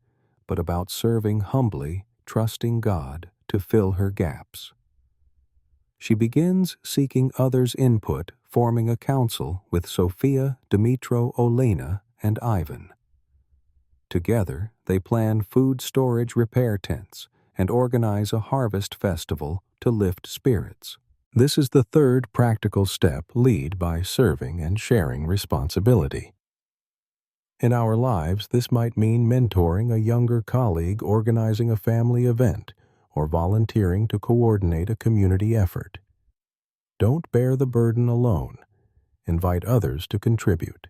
but about serving humbly, trusting God to fill her gaps. She begins seeking others' input, forming a council with Sophia, Dimitro, Olena, and Ivan. Together, they plan food storage repair tents and organize a harvest festival to lift spirits. This is the third practical step: lead by serving and sharing responsibility. In our lives, this might mean mentoring a younger colleague, organizing a family event, or volunteering to coordinate a community effort. Don't bear the burden alone. Invite others to contribute.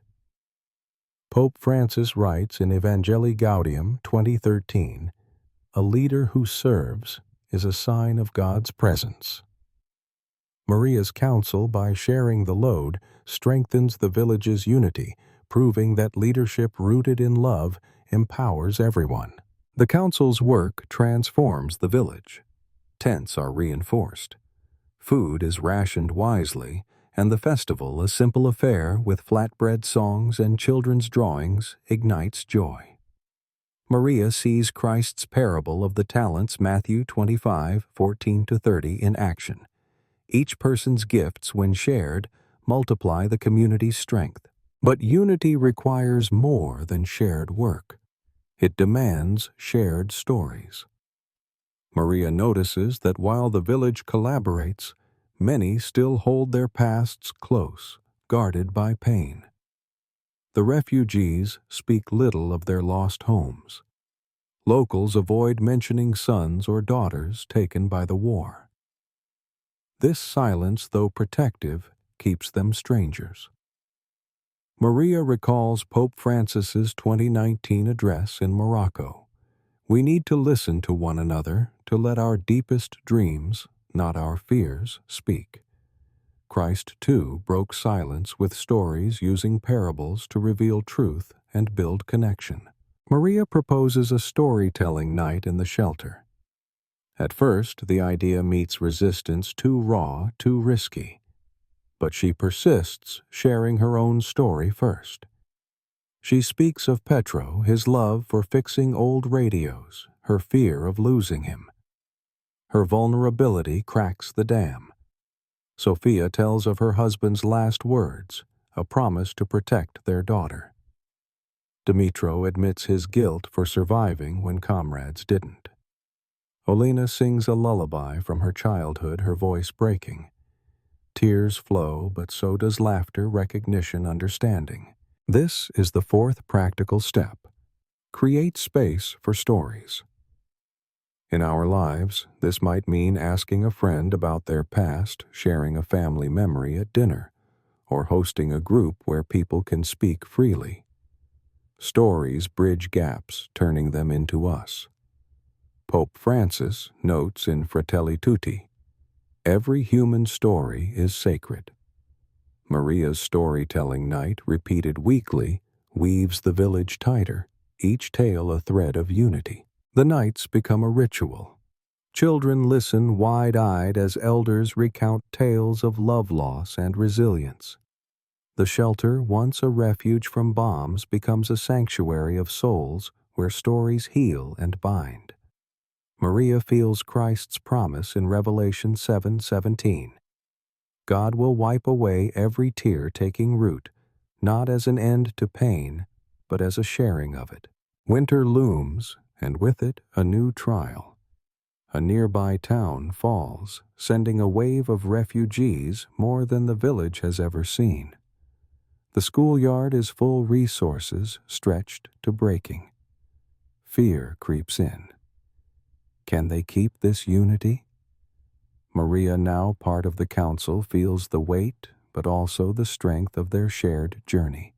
Pope Francis writes in Evangelii Gaudium 2013, "A leader who serves is a sign of God's presence." Maria's counsel, by sharing the load, strengthens the village's unity, proving that leadership rooted in love empowers everyone. The council's work transforms the village. Tents are reinforced. Food is rationed wisely, and the festival, a simple affair with flatbread songs and children's drawings, ignites joy. Maria sees Christ's parable of the talents, Matthew 25:14-30, in action. Each person's gifts, when shared, multiply the community's strength. But unity requires more than shared work. It demands shared stories. Maria notices that while the village collaborates, many still hold their pasts close, guarded by pain. The refugees speak little of their lost homes. Locals avoid mentioning sons or daughters taken by the war. This silence, though protective, keeps them strangers. Maria recalls Pope Francis's 2019 address in Morocco, We need to listen to one another to let our deepest dreams, not our fears, speak. Christ, too, broke silence with stories using parables to reveal truth and build connection. Maria proposes a storytelling night in the shelter. At first, the idea meets resistance, too raw, too risky. But she persists, sharing her own story first. She speaks of Petro, his love for fixing old radios, her fear of losing him. Her vulnerability cracks the dam. Sophia tells of her husband's last words, a promise to protect their daughter. Dimitro admits his guilt for surviving when comrades didn't. Olena sings a lullaby from her childhood, her voice breaking. Tears flow, but so does laughter, recognition, understanding. This is the fourth practical step. Create space for stories. In our lives, this might mean asking a friend about their past, sharing a family memory at dinner, or hosting a group where people can speak freely. Stories bridge gaps, turning them into us. Pope Francis notes in Fratelli, Tutti, every human story is sacred. Maria's storytelling night, repeated weekly, weaves the village tighter, each tale a thread of unity. The nights become a ritual. Children listen wide-eyed as elders recount tales of love loss and resilience. The shelter, once a refuge from bombs, becomes a sanctuary of souls where stories heal and bind. Maria feels Christ's promise in Revelation 7:17. God will wipe away every tear taking root, not as an end to pain, but as a sharing of it. Winter looms, and with it a new trial. A nearby town falls, sending a wave of refugees more than the village has ever seen. The schoolyard is full resources stretched to breaking. Fear creeps in. Can they keep this unity? Maria, now part of the council, feels the weight but also the strength of their shared journey.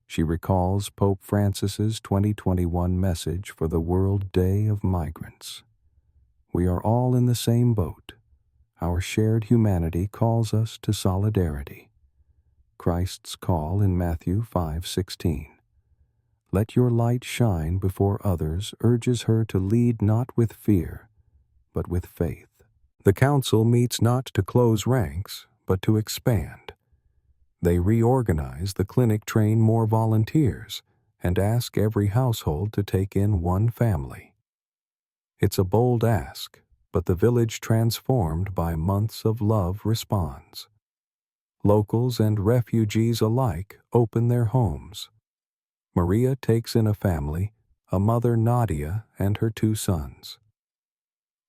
She recalls Pope Francis's 2021 message for the World Day of Migrants. We are all in the same boat. Our shared humanity calls us to solidarity. Christ's call in Matthew 5:16. Let your light shine before others urges her to lead not with fear, but with faith. The council meets not to close ranks, but to expand. They reorganize the clinic, train more volunteers, and ask every household to take in one family. It's a bold ask, but the village, transformed by months of love, responds. Locals and refugees alike open their homes. Maria takes in a family, a mother, Nadia, and her 2 sons.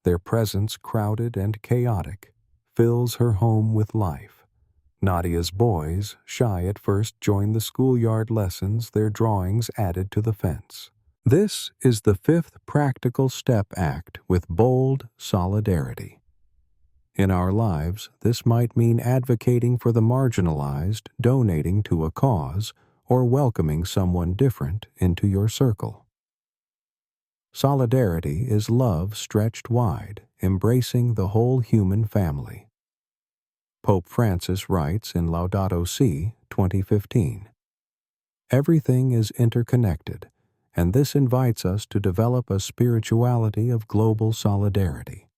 Their presence, crowded and chaotic, fills her home with life. Nadia's boys, shy at first, join the schoolyard lessons, their drawings added to the fence. This is the 5th practical step act with bold solidarity. In our lives, this might mean advocating for the marginalized, donating to a cause, or welcoming someone different into your circle. Solidarity is love stretched wide, embracing the whole human family. Pope Francis writes in Laudato Si, 2015, everything is interconnected, and this invites us to develop a spirituality of global solidarity.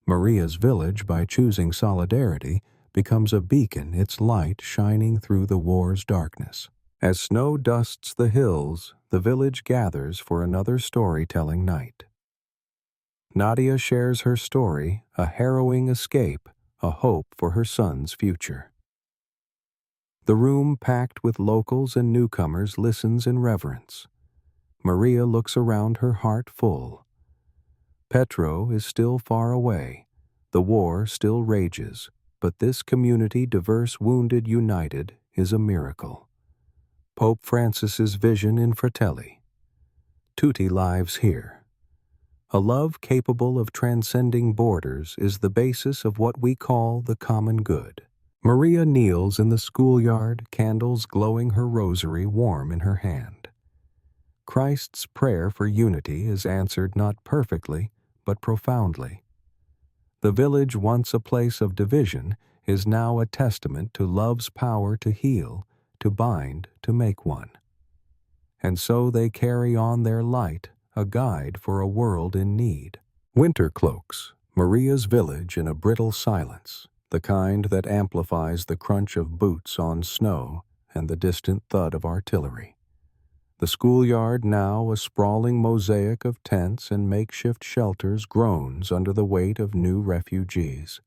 Maria's village, by choosing solidarity, becomes a beacon, its light shining through the war's darkness. As snow dusts the hills, the village gathers for another storytelling night. Nadia shares her story, a harrowing escape, a hope for her son's future. The room, packed with locals and newcomers, listens in reverence. Maria looks around, her heart full. Petro is still far away. The war still rages, but this community, diverse, wounded, united, is a miracle. Pope Francis's vision in Fratelli. Tutti lives here. A love capable of transcending borders is the basis of what we call the common good. Maria kneels in the schoolyard, candles glowing, her rosary warm in her hand. Christ's prayer for unity is answered not perfectly, but profoundly. The village, once a place of division, is now a testament to love's power to heal, to bind, to make one. And so they carry on their light, a guide for a world in need. Winter cloaks Maria's village in a brittle silence, the kind that amplifies the crunch of boots on snow and the distant thud of artillery. The schoolyard, now a sprawling mosaic of tents and makeshift shelters, groans under the weight of new refugees.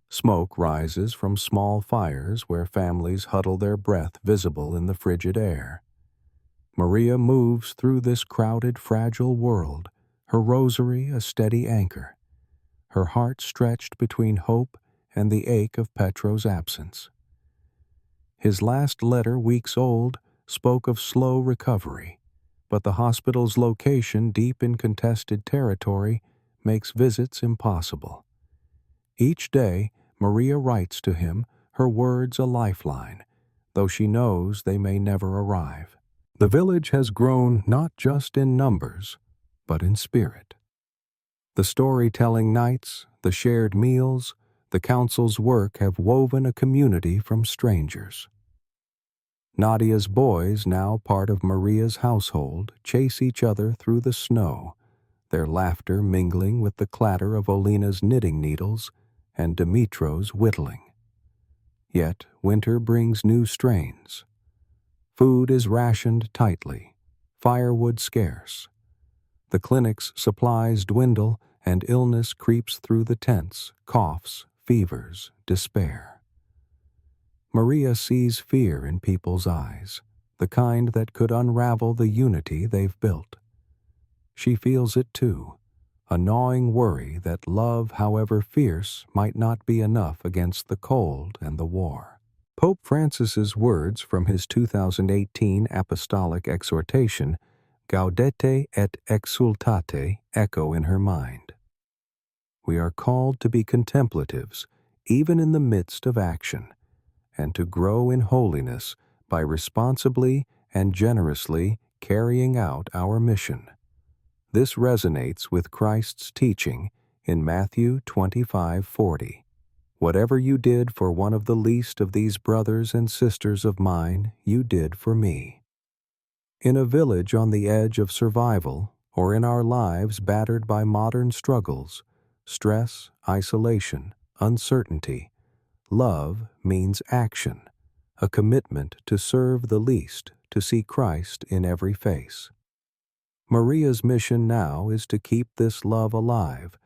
Smoke rises from small fires where families huddle their breath visible in the frigid air. Maria moves through this crowded, fragile world, her rosary a steady anchor, her heart stretched between hope and the ache of Petro's absence. His last letter, weeks old, spoke of slow recovery, but the hospital's location deep in contested territory makes visits impossible. Each day, Maria writes to him, her words a lifeline, though she knows they may never arrive. The village has grown not just in numbers, but in spirit. The storytelling nights, the shared meals, the council's work have woven a community from strangers. Nadia's boys, now part of Maria's household, chase each other through the snow, their laughter mingling with the clatter of Olina's knitting needles and Dimitro's whittling. Yet winter brings new strains. Food is rationed tightly, firewood scarce. The clinic's supplies dwindle, and illness creeps through the tents, coughs, fevers, despair. Maria sees fear in people's eyes, the kind that could unravel the unity they've built. She feels it too, a gnawing worry that love, however fierce, might not be enough against the cold and the war. Pope Francis's words from his 2018 apostolic exhortation, Gaudete et exultate, echo in her mind. We are called to be contemplatives, even in the midst of action, and to grow in holiness by responsibly and generously carrying out our mission. This resonates with Christ's teaching in Matthew 25:40. Whatever you did for one of the least of these brothers and sisters of mine, you did for me. In a village on the edge of survival, or in our lives battered by modern struggles, stress, isolation, uncertainty, love means action, a commitment to serve the least, to see Christ in every face. Maria's mission now is to keep this love alive,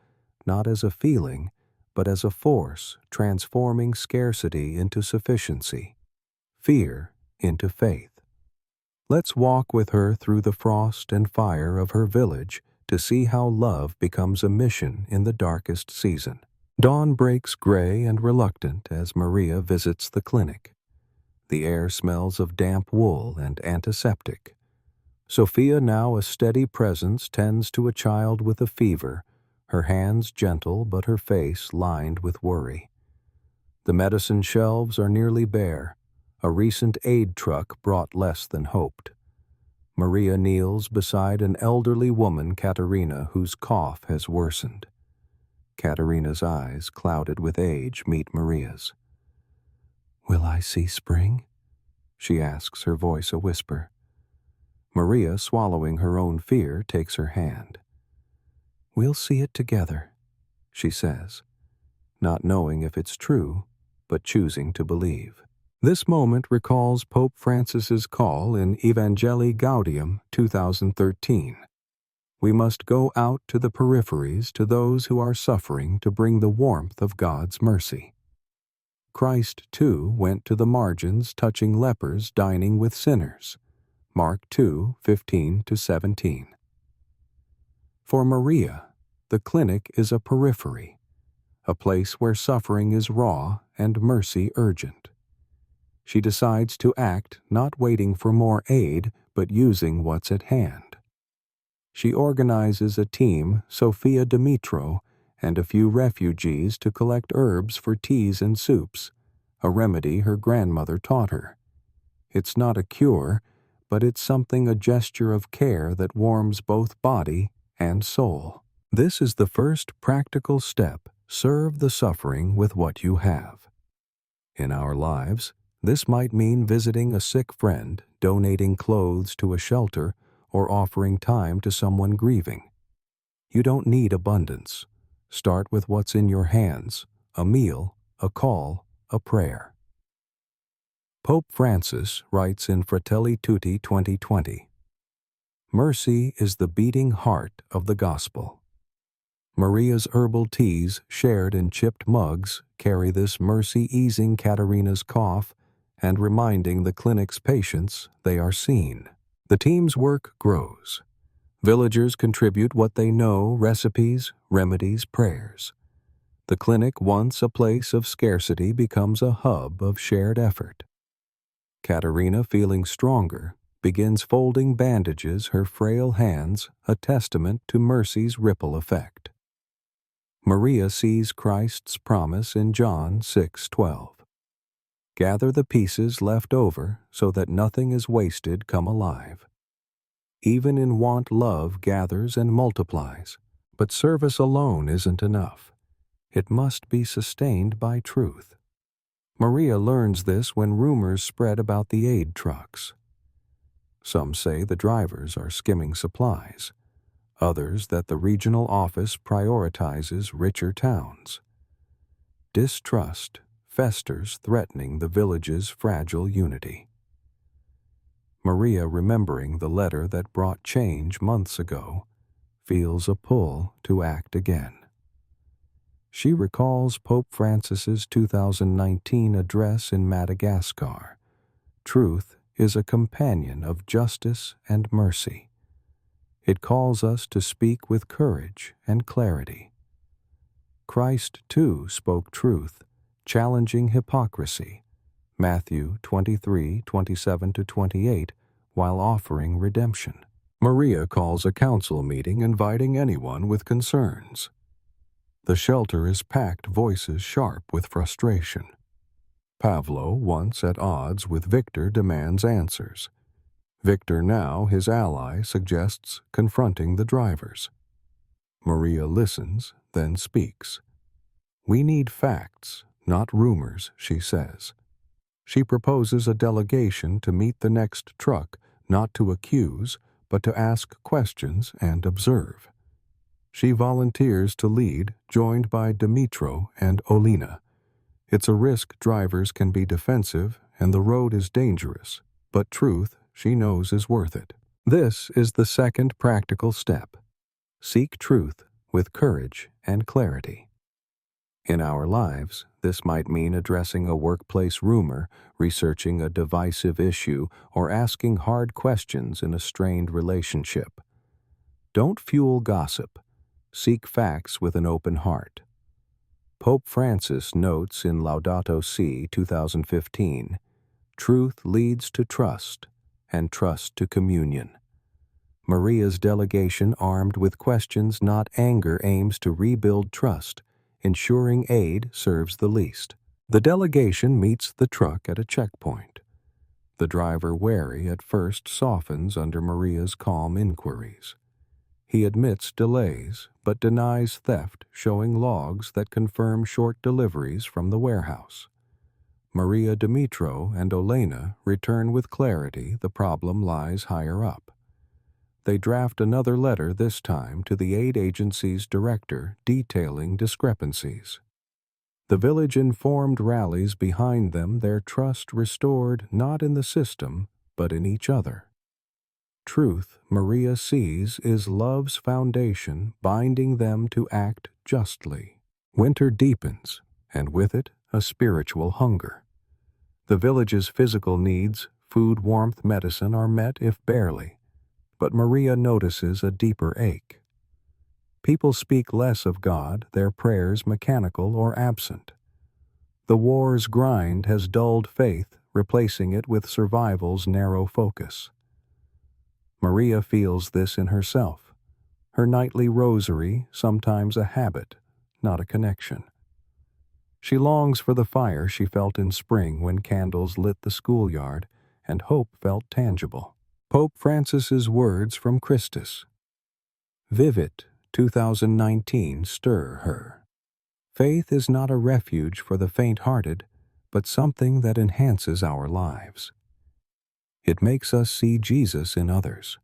not as a feeling, but as a force transforming scarcity into sufficiency, fear into faith. Let's walk with her through the frost and fire of her village to see how love becomes a mission in the darkest season. Dawn breaks gray and reluctant as Maria visits the clinic. The air smells of damp wool and antiseptic. Sophia, now a steady presence, tends to a child with a fever, her hands gentle but her face lined with worry. The medicine shelves are nearly bare. A recent aid truck brought less than hoped. Maria kneels beside an elderly woman, Katerina, whose cough has worsened. Katerina's eyes, clouded with age, meet Maria's. "Will I see spring?" she asks, her voice a whisper. Maria, swallowing her own fear, takes her hand. "We'll see it together," she says, not knowing if it's true, but choosing to believe. This moment recalls Pope Francis's call in Evangelii Gaudium 2013. We must go out to the peripheries, to those who are suffering, to bring the warmth of God's mercy. Christ, too, went to the margins, touching lepers dining with sinners. Mark 2:15-17. For Maria, the clinic is a periphery, a place where suffering is raw and mercy urgent. She decides to act, not waiting for more aid, but using what's at hand. She organizes a team, Sophia Dimitro, and a few refugees to collect herbs for teas and soups, a remedy her grandmother taught her. It's not a cure, but it's something, a gesture of care that warms both body and soul. This is the first practical step. Serve the suffering with what you have. In our lives, this might mean visiting a sick friend, donating clothes to a shelter, or offering time to someone grieving. You don't need abundance. Start with what's in your hands: a meal, a call, a prayer. Pope Francis writes in Fratelli Tutti 2020, "Mercy is the beating heart of the gospel." Maria's herbal teas, shared in chipped mugs, carry this mercy, easing Caterina's cough and reminding the clinic's patients they are seen. The team's work grows. Villagers contribute what they know: recipes, remedies, prayers. The clinic, once a place of scarcity, becomes a hub of shared effort. Caterina, feeling stronger, begins folding bandages, her frail hands a testament to mercy's ripple effect. Maria sees Christ's promise in John 6:12. Gather the pieces left over so that nothing is wasted. Come alive. Even in want, love gathers and multiplies. But service alone isn't enough. It must be sustained by truth. Maria learns this when rumors spread about the aid trucks. Some say the drivers are skimming supplies. Others that the regional office prioritizes richer towns. Distrust festers, threatening the village's fragile unity. Maria, remembering the letter that brought change months ago, feels a pull to act again. She recalls Pope Francis's 2019 address in Madagascar. Truth is a companion of justice and mercy. It calls us to speak with courage and clarity. Christ, too, spoke truth, challenging hypocrisy, Matthew 23:27-28, while offering redemption. Maria calls a council meeting, inviting anyone with concerns. The shelter is packed, voices sharp with frustration. Pavlo, once at odds with Victor, demands answers. Victor, now his ally, suggests confronting the drivers. Maria listens, then speaks. "We need facts, not rumors," she says. She proposes a delegation to meet the next truck, not to accuse, but to ask questions and observe. She volunteers to lead, joined by Dimitro and Olina. It's a risk. Drivers can be defensive, and the road is dangerous, but truth, she knows, is worth it. This is the second practical step. Seek truth with courage and clarity. In our lives, this might mean addressing a workplace rumor, researching a divisive issue, or asking hard questions in a strained relationship. Don't fuel gossip. Seek facts with an open heart. Pope Francis notes in Laudato Si 2015, "Truth leads to trust, and trust to communion." Maria's delegation, armed with questions, not anger, aims to rebuild trust, ensuring aid serves the least. The delegation meets the truck at a checkpoint. The driver, wary at first, softens under Maria's calm inquiries. He admits delays, but denies theft, showing logs that confirm short deliveries from the warehouse. Maria, Dimitro, and Olena return with clarity. The problem lies higher up. They draft another letter, this time to the aid agency's director, detailing discrepancies. The village informed rallies behind them, their trust restored not in the system, but in each other. Truth, Maria sees, is love's foundation, binding them to act justly. Winter deepens, and with it a spiritual hunger. The village's physical needs, food, warmth, medicine, are met, if barely. But Maria notices a deeper ache. People speak less of God, their prayers mechanical or absent. The war's grind has dulled faith, replacing it with survival's narrow focus. Maria feels this in herself. Her nightly rosary, sometimes a habit, not a connection. She longs for the fire she felt in spring when candles lit the schoolyard and hope felt tangible. Pope Francis's words from Christus. Vivit 2019 stir her. Faith is not a refuge for the faint-hearted, but something that enhances our lives. It makes us see Jesus in others.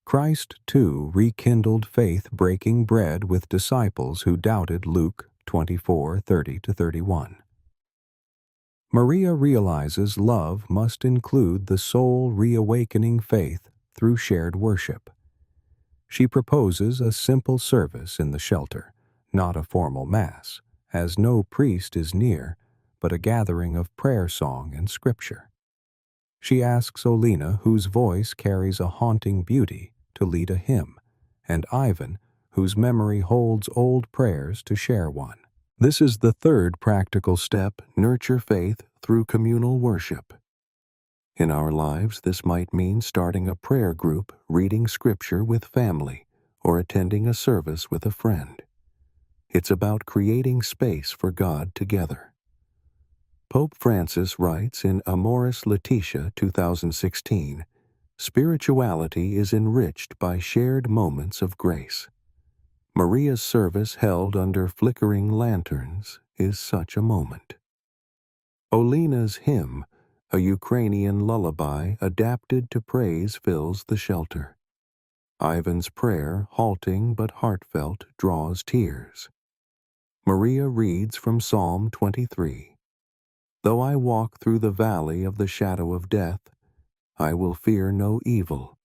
Christ, too, rekindled faith breaking bread with disciples who doubted. Luke 24:30-31. Maria realizes love must include the soul reawakening faith through shared worship. She proposes a simple service in the shelter, not a formal mass, as no priest is near, but a gathering of prayer song and scripture. She asks Olina, whose voice carries a haunting beauty, to lead a hymn, and Ivan, whose memory holds old prayers, to share one. This is the third practical step: nurture faith through communal worship. In our lives, this might mean starting a prayer group, reading scripture with family, or attending a service with a friend. It's about creating space for God together. Pope Francis writes in Amoris Laetitia 2016, "Spirituality is enriched by shared moments of grace." Maria's service held under flickering lanterns is such a moment. Olina's hymn, a Ukrainian lullaby adapted to praise, fills the shelter. Ivan's prayer, halting but heartfelt, draws tears. Maria reads from Psalm 23, "Though I walk through the valley of the shadow of death, I will fear no evil,"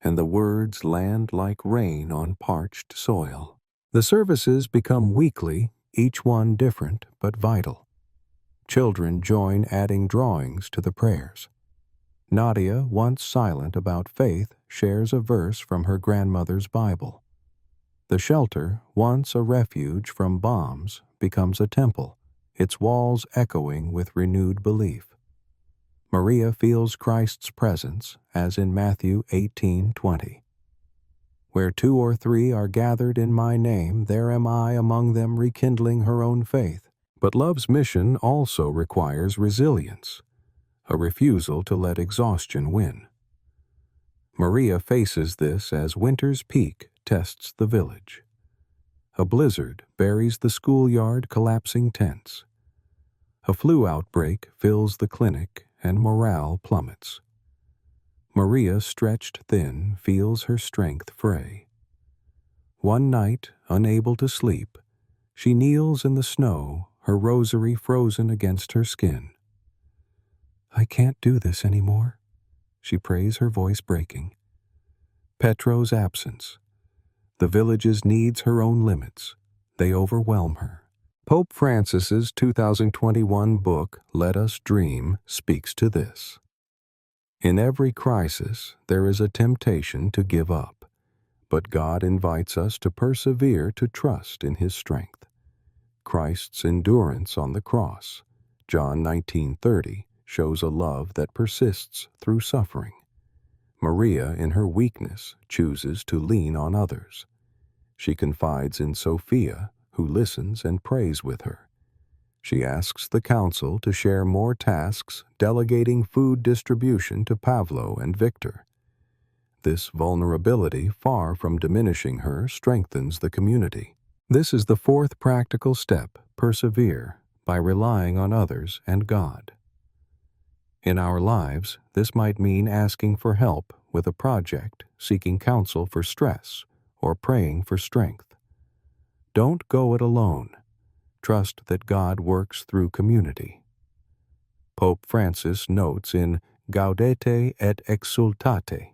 and the words land like rain on parched soil. The services become weekly, each one different but vital. Children join, adding drawings to the prayers. Nadia, once silent about faith, shares a verse from her grandmother's Bible. The shelter, once a refuge from bombs, becomes a temple, its walls echoing with renewed belief. Maria feels Christ's presence, as in Matthew 18:20. "Where 2 or 3 are gathered in my name, there am I among them," rekindling her own faith. But love's mission also requires resilience, a refusal to let exhaustion win. Maria faces this as winter's peak tests the village. A blizzard buries the schoolyard, collapsing tents. A flu outbreak fills the clinic, and morale plummets. Maria, stretched thin, feels her strength fray. One night, unable to sleep, she kneels in the snow, her rosary frozen against her skin. "I can't do this anymore," she prays, her voice breaking. Petro's absence. The village's needs her own limits. They overwhelm her. Pope Francis's 2021 book, Let Us Dream, speaks to this. In every crisis, there is a temptation to give up, but God invites us to persevere, to trust in His strength. Christ's endurance on the cross, John 19:30, shows a love that persists through suffering. Maria, in her weakness, chooses to lean on others. She confides in Sophia, who listens and prays with her. She asks the council to share more tasks, delegating food distribution to Pavlo and Victor. This vulnerability, far from diminishing her, strengthens the community. This is the fourth practical step: persevere by relying on others and God. In our lives, this might mean asking for help with a project, seeking counsel for stress, or praying for strength. Don't go it alone. Trust that God works through community. Pope Francis notes in Gaudete et Exsultate,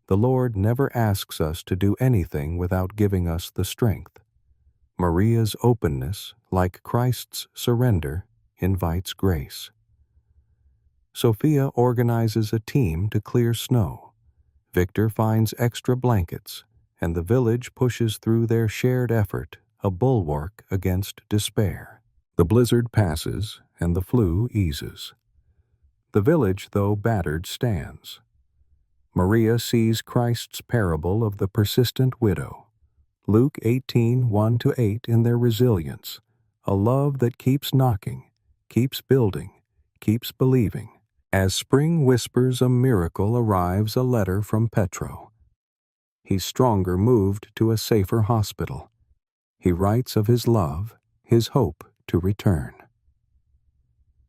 "The Lord never asks us to do anything without giving us the strength." Maria's openness, like Christ's surrender, invites grace. Sophia organizes a team to clear snow. Victor finds extra blankets, and the village pushes through their shared effort, a bulwark against despair. The blizzard passes, and the flu eases. The village, though battered, stands. Maria sees Christ's parable of the persistent widow, Luke 18:1-8, in their resilience, a love that keeps knocking, keeps building, keeps believing. As spring whispers a miracle, arrives a letter from Petro. He's stronger moved to a safer hospital. He writes of his love, his hope to return.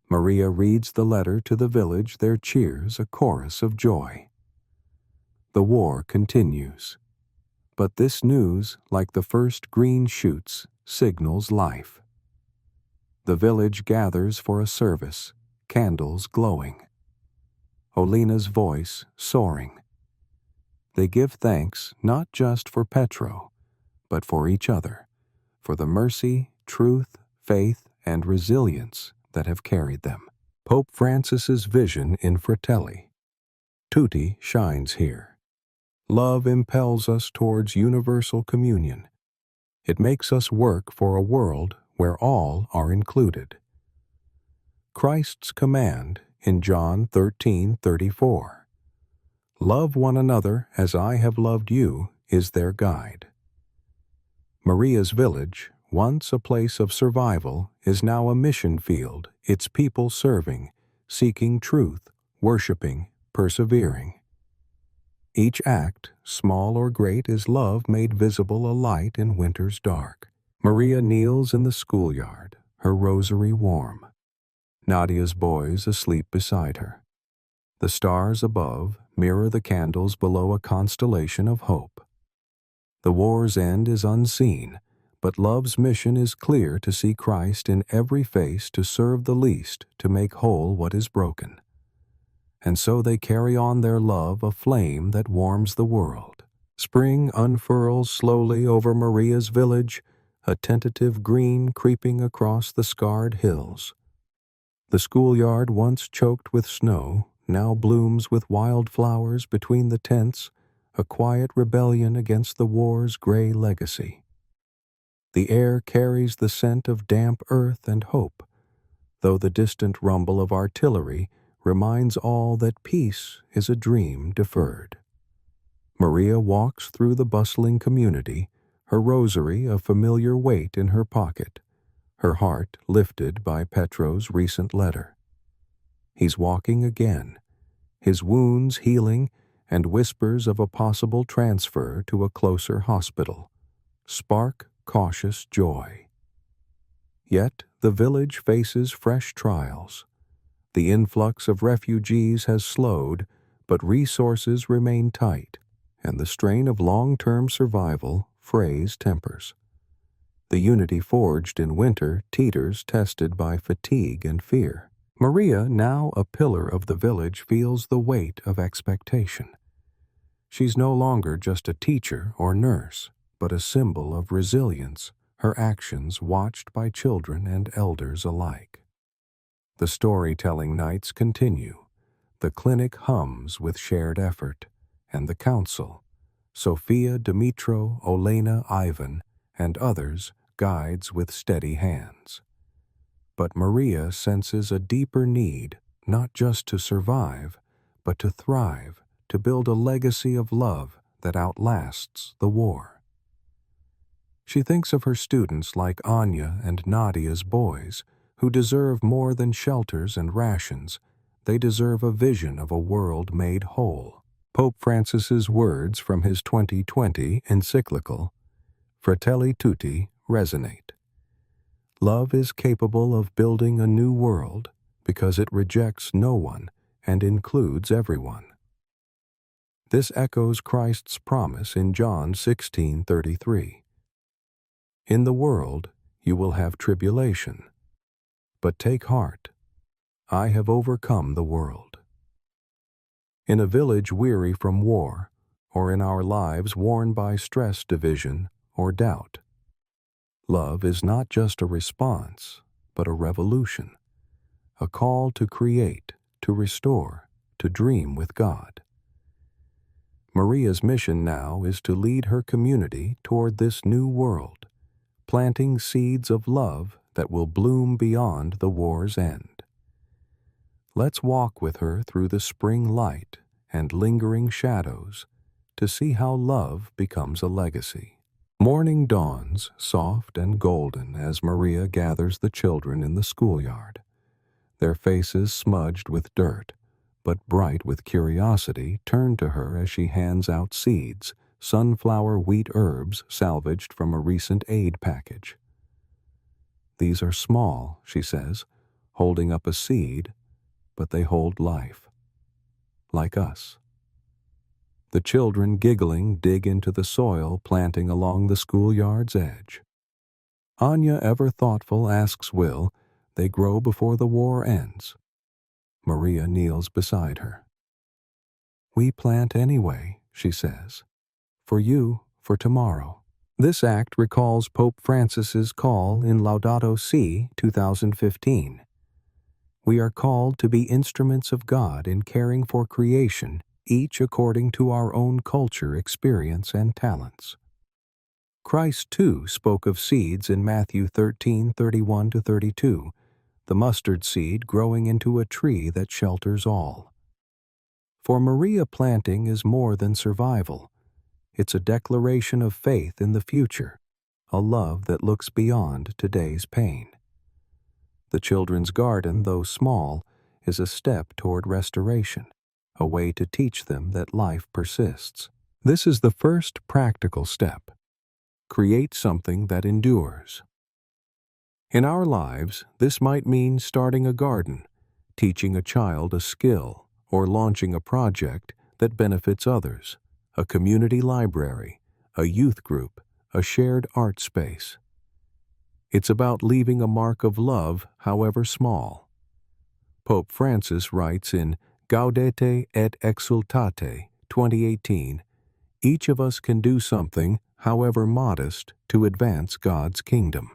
Maria reads the letter to the village, there cheers a chorus of joy. The war continues, but this news, like the first green shoots, signals life. The village gathers for a service, candles glowing. Olena's voice soaring. They give thanks not just for Petro, but for each other, for the mercy, truth, faith, and resilience that have carried them. Pope Francis's vision in Fratelli. Tutti shines here. Love impels us towards universal communion. It makes us work for a world where all are included. Christ's command in John 13:34. Love one another as I have loved you is their guide. Maria's village, once a place of survival, is now a mission field, its people serving, seeking truth, worshiping, persevering. Each act, small or great, is love made visible, a light in winter's dark. Maria kneels in the schoolyard, her rosary warm. Nadia's boys asleep beside her. The stars above mirror the candles below, a constellation of hope. The war's end is unseen, but love's mission is clear, to see Christ in every face, to serve the least, to make whole what is broken. And so they carry on their love, a flame that warms the world. Spring unfurls slowly over Maria's village, a tentative green creeping across the scarred hills. The schoolyard, once choked with snow, now blooms with wildflowers between the tents, a quiet rebellion against the war's gray legacy. The air carries the scent of damp earth and hope, though the distant rumble of artillery reminds all that peace is a dream deferred. Maria walks through the bustling community, her rosary a familiar weight in her pocket, her heart lifted by Petro's recent letter. He's walking again, his wounds healing, and whispers of a possible transfer to a closer hospital spark cautious joy. Yet the village faces fresh trials. The influx of refugees has slowed, but resources remain tight, and the strain of long-term survival frays tempers. The unity forged in winter teeters, tested by fatigue and fear. Maria, now a pillar of the village, feels the weight of expectation. She's no longer just a teacher or nurse, but a symbol of resilience, her actions watched by children and elders alike. The storytelling nights continue. The clinic hums with shared effort, and the council, Sophia, Dimitro, Olena, Ivan, and others, guides with steady hands. But Maria senses a deeper need, not just to survive, but to thrive, to build a legacy of love that outlasts the war. She thinks of her students like Anya and Nadia's boys, who deserve more than shelters and rations. They deserve a vision of a world made whole. Pope Francis's words from his 2020 encyclical, Fratelli Tutti, resonate. Love is capable of building a new world because it rejects no one and includes everyone. This echoes Christ's promise in John 16:33. In the world you will have tribulation, but take heart, I have overcome the world. In a village weary from war, or in our lives worn by stress, division, or doubt, love is not just a response, but a revolution, a call to create, to restore, to dream with God. Maria's mission now is to lead her community toward this new world, planting seeds of love that will bloom beyond the war's end. Let's walk with her through the spring light and lingering shadows to see how love becomes a legacy. Morning dawns soft and golden as Maria gathers the children in the schoolyard, their faces smudged with dirt, but bright with curiosity, turn to her as she hands out seeds, sunflower wheat herbs salvaged from a recent aid package. "These are small," she says, holding up a seed, "but they hold life. Like us." The children, giggling, dig into the soil, planting along the schoolyard's edge. Anya, ever thoughtful, asks Will, "They grow before the war ends." Maria kneels beside her. "We plant anyway," she says. "For you, for tomorrow." This act recalls Pope Francis's call in Laudato Si, 2015. We are called to be instruments of God in caring for creation, each according to our own culture, experience, and talents. Christ, too, spoke of seeds in Matthew 13:31-32, the mustard seed growing into a tree that shelters all. For Maria, planting is more than survival. It's a declaration of faith in the future, a love that looks beyond today's pain. The children's garden, though small, is a step toward restoration, a way to teach them that life persists. This is the first practical step. Create something that endures. In our lives, this might mean starting a garden, teaching a child a skill, or launching a project that benefits others, a community library, a youth group, a shared art space. It's about leaving a mark of love, however small. Pope Francis writes in Gaudete et Exultate, 2018, "Each of us can do something, however modest, to advance God's kingdom."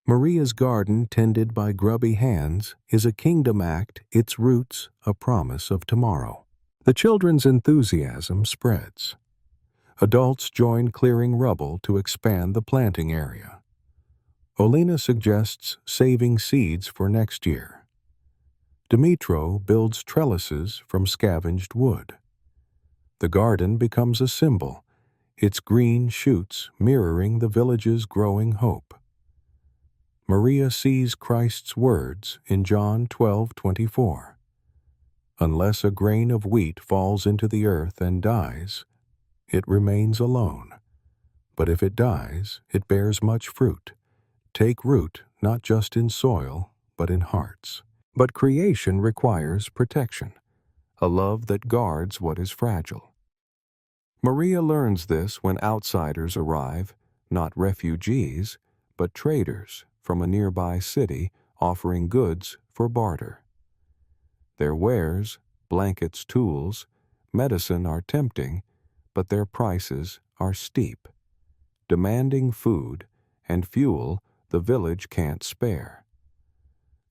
Maria's garden, tended by grubby hands, is a kingdom act, its roots a promise of tomorrow. The children's enthusiasm spreads. Adults join clearing rubble to expand the planting area. Olena suggests saving seeds for next year. Dimitro builds trellises from scavenged wood. The garden becomes a symbol, its green shoots mirroring the village's growing hope. Maria sees Christ's words in John 12:24. "Unless a grain of wheat falls into the earth and dies, it remains alone. But if it dies, it bears much fruit. Take root not just in soil, but in hearts." But creation requires protection, a love that guards what is fragile. Maria learns this when outsiders arrive, not refugees, but traders from a nearby city offering goods for barter. Their wares, blankets, tools, medicine are tempting, but their prices are steep. Demanding food and fuel the village can't spare.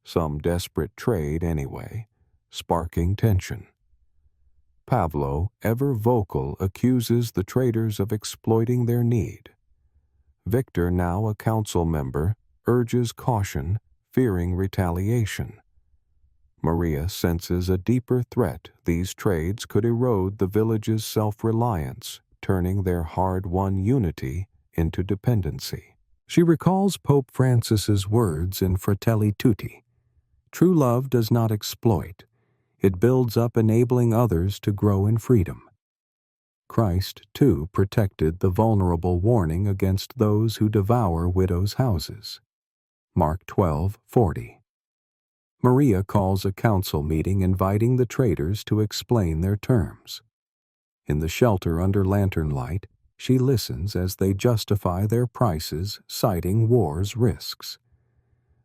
Some desperate trade anyway, sparking tension. Pavlo, ever vocal, accuses the traders of exploiting their need. Victor, now a council member, urges caution, fearing retaliation. Maria senses a deeper threat: these trades could erode the village's self-reliance, turning their hard-won unity into dependency. She recalls Pope Francis's words in Fratelli, Tutti. True love does not exploit. It builds up, enabling others to grow in freedom. Christ, too, protected the vulnerable, warning against those who devour widows' houses. Mark 12:40. Maria calls a council meeting, inviting the traders to explain their terms. In the shelter under lantern light, she listens as they justify their prices, citing war's risks.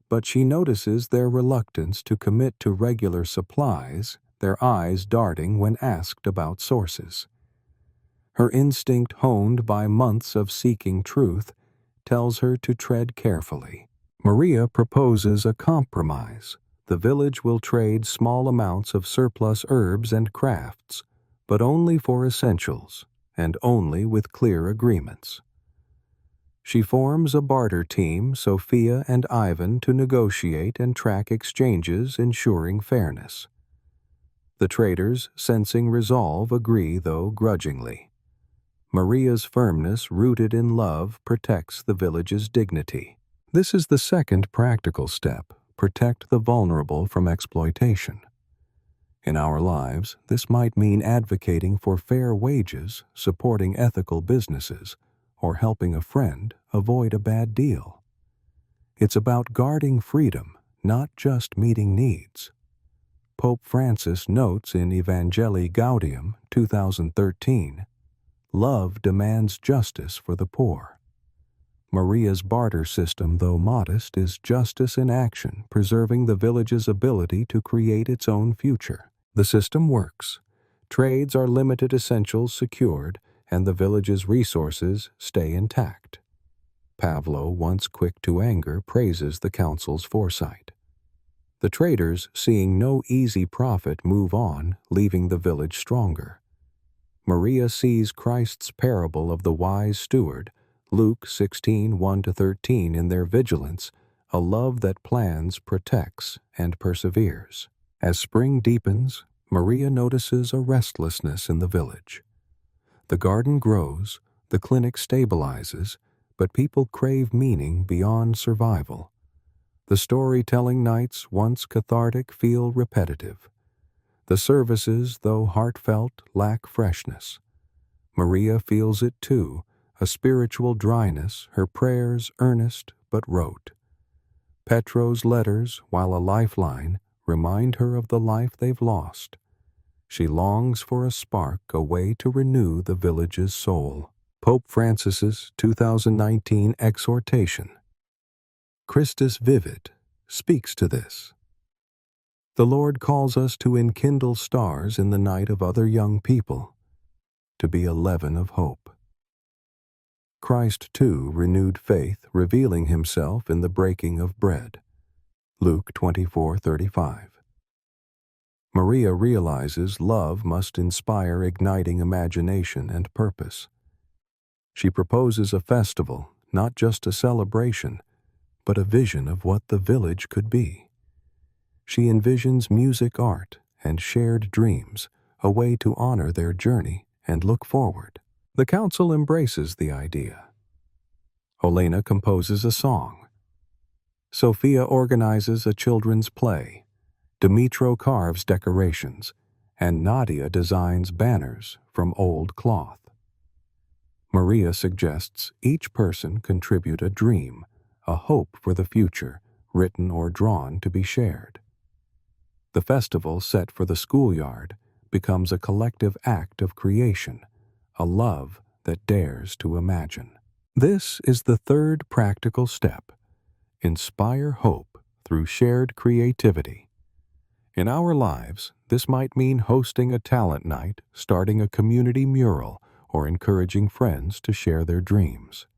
But she notices their reluctance to commit to regular supplies, their eyes darting when asked about sources. Her instinct, honed by months of seeking truth, tells her to tread carefully. Maria proposes a compromise. The village will trade small amounts of surplus herbs and crafts, but only for essentials, and only with clear agreements. She forms a barter team, Sophia and Ivan, to negotiate and track exchanges, ensuring fairness. The traders, sensing resolve, agree, though grudgingly. Maria's firmness, rooted in love, protects the village's dignity. This is the second practical step: protect the vulnerable from exploitation. In our lives, this might mean advocating for fair wages, supporting ethical businesses, or helping a friend avoid a bad deal. It's about guarding freedom, not just meeting needs. Pope Francis notes in Evangelii Gaudium 2013, "Love demands justice for the poor." Maria's barter system, though modest, is justice in action, preserving the village's ability to create its own future. The system works. Trades are limited essentials secured, and the village's resources stay intact. Pavlo, once quick to anger, praises the council's foresight. The traders, seeing no easy profit, move on, leaving the village stronger. Maria sees Christ's parable of the wise steward, Luke 16:1-13, in their vigilance, a love that plans, protects, and perseveres. As spring deepens, Maria notices a restlessness in the village. The garden grows, the clinic stabilizes, but people crave meaning beyond survival. The storytelling nights, once cathartic, feel repetitive. The services, though heartfelt, lack freshness. Maria feels it too, a spiritual dryness, her prayers earnest but rote. Petro's letters, while a lifeline, remind her of the life they've lost. She longs for a spark, a way to renew the village's soul. Pope Francis's 2019 exhortation, Christus Vivit, speaks to this. The Lord calls us to enkindle stars in the night of other young people, to be a leaven of hope. Christ, too, renewed faith, revealing himself in the breaking of bread. Luke 24:35. Maria realizes love must inspire igniting imagination and purpose. She proposes a festival, not just a celebration, but a vision of what the village could be. She envisions music, art, and shared dreams, a way to honor their journey and look forward. The council embraces the idea. Olena composes a song. Sophia organizes a children's play. Dimitro carves decorations, and Nadia designs banners from old cloth. Maria suggests each person contribute a dream, a hope for the future, written or drawn to be shared. The festival, set for the schoolyard, becomes a collective act of creation, a love that dares to imagine. This is the third practical step. Inspire hope through shared creativity. In our lives, this might mean hosting a talent night, starting a community mural, or encouraging friends to share their dreams.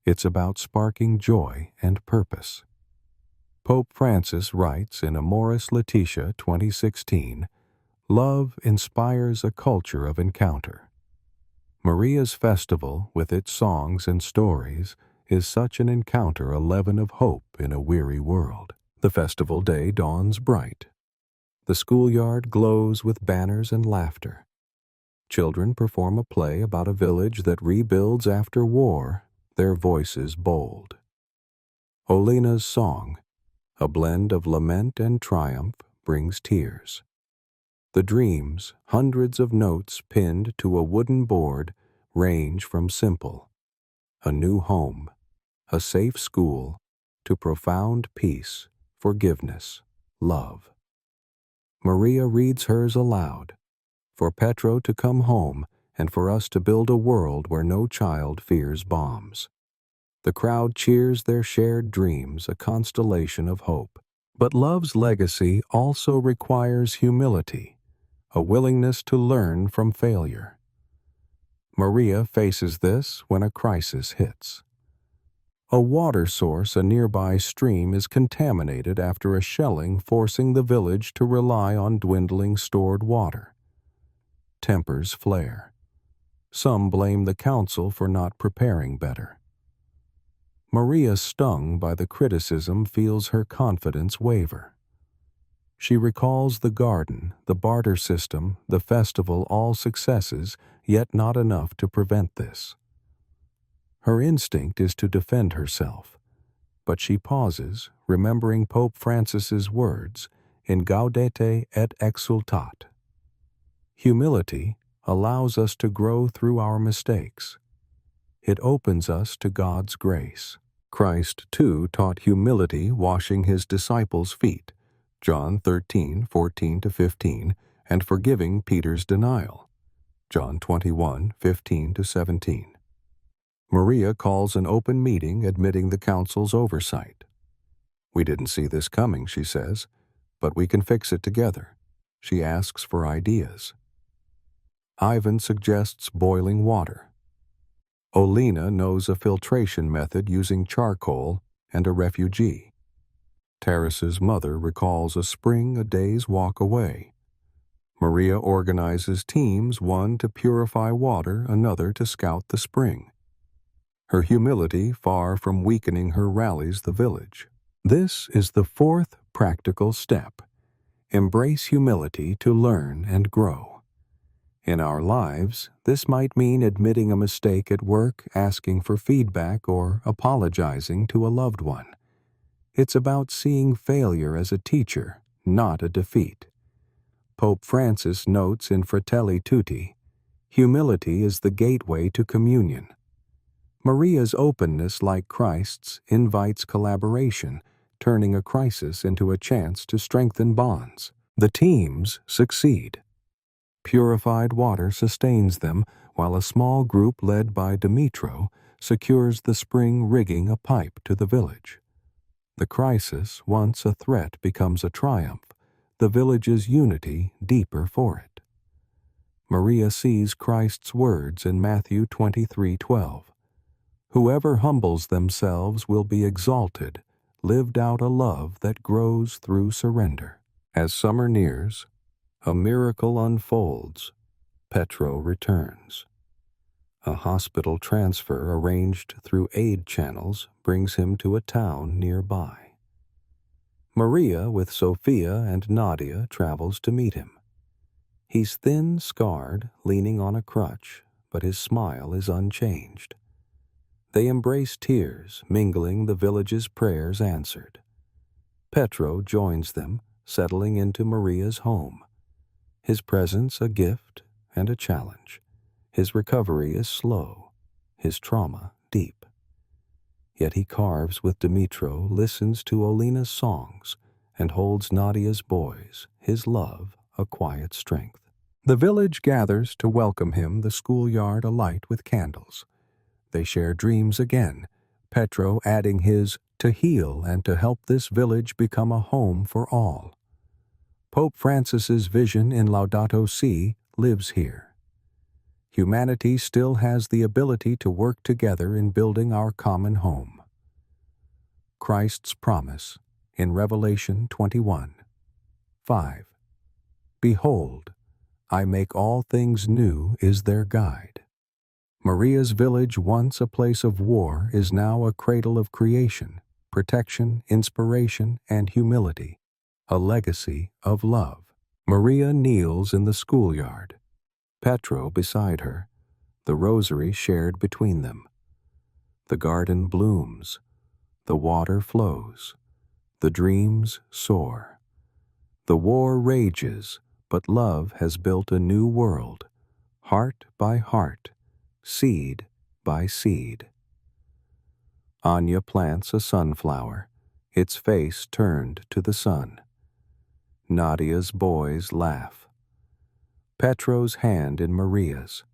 It's about sparking joy and purpose. Pope Francis writes in Amoris Laetitia 2016, "Love inspires a culture of encounter." Maria's festival, with its songs and stories, is such an encounter, a leaven of hope in a weary world. The festival day dawns bright. The schoolyard glows with banners and laughter. Children perform a play about a village that rebuilds after war, their voices bold. Olena's song, a blend of lament and triumph, brings tears. The dreams, hundreds of notes pinned to a wooden board, range from simple, a new home, a safe school, to profound peace, forgiveness, love. Maria reads hers aloud, for Petro to come home and for us to build a world where no child fears bombs. The crowd cheers their shared dreams, a constellation of hope. But love's legacy also requires humility, a willingness to learn from failure. Maria faces this when a crisis hits. A water source, a nearby stream, is contaminated after a shelling, forcing the village to rely on dwindling stored water. Tempers flare. Some blame the council for not preparing better. Maria, stung by the criticism, feels her confidence waver. She recalls the garden, the barter system, the festival, all successes, yet not enough to prevent this. Her instinct is to defend herself, but she pauses, remembering Pope Francis's words, in Gaudete et Exsultat. Humility allows us to grow through our mistakes. It opens us to God's grace. Christ, too, taught humility, washing his disciples' feet, John 13:14-15, and forgiving Peter's denial, John 21:15-17. Maria calls an open meeting admitting the council's oversight. "We didn't see this coming," she says, "but we can fix it together." She asks for ideas. Ivan suggests boiling water. Olena knows a filtration method using charcoal and a refugee. Teresa's mother recalls a spring a day's walk away. Maria organizes teams, one to purify water, another to scout the spring. Her humility, far from weakening her, rallies the village. This is the fourth practical step. Embrace humility to learn and grow. In our lives, this might mean admitting a mistake at work, asking for feedback, or apologizing to a loved one. It's about seeing failure as a teacher, not a defeat. Pope Francis notes in Fratelli, Tutti, humility is the gateway to communion. Maria's openness, like Christ's, invites collaboration, turning a crisis into a chance to strengthen bonds. The teams succeed. Purified water sustains them, while a small group led by Dimitro secures the spring, rigging a pipe to the village. The crisis, once a threat, becomes a triumph, the village's unity deeper for it. Maria sees Christ's words in Matthew 23:12. "Whoever humbles themselves will be exalted," lived out a love that grows through surrender. As summer nears, a miracle unfolds. Petro returns. A hospital transfer arranged through aid channels brings him to a town nearby. Maria, with Sophia and Nadia, travels to meet him. He's thin, scarred, leaning on a crutch, but his smile is unchanged. They embrace tears, mingling the village's prayers answered. Petro joins them, settling into Maria's home. His presence a gift and a challenge. His recovery is slow, his trauma deep. Yet he carves with Dimitro, listens to Olena's songs, and holds Nadia's boys, his love a quiet strength. The village gathers to welcome him, the schoolyard alight with candles. They share dreams again, Petro adding his to heal and to help this village become a home for all. Pope Francis's vision in Laudato Si lives here. Humanity still has the ability to work together in building our common home. Christ's promise in Revelation 21:5. "Behold, I make all things new" is their guide. Maria's village, once a place of war, is now a cradle of creation, protection, inspiration, and humility, a legacy of love. Maria kneels in the schoolyard, Petro beside her, the rosary shared between them. The garden blooms, the water flows, the dreams soar. The war rages, but love has built a new world, heart by heart, seed by seed. Anya plants a sunflower, its face turned to the sun. Nadia's boys laugh. Petro's hand in Maria's.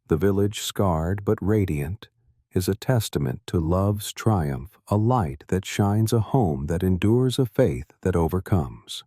The village, scarred but radiant, is a testament to love's triumph, a light that shines, a home that endures, a faith that overcomes.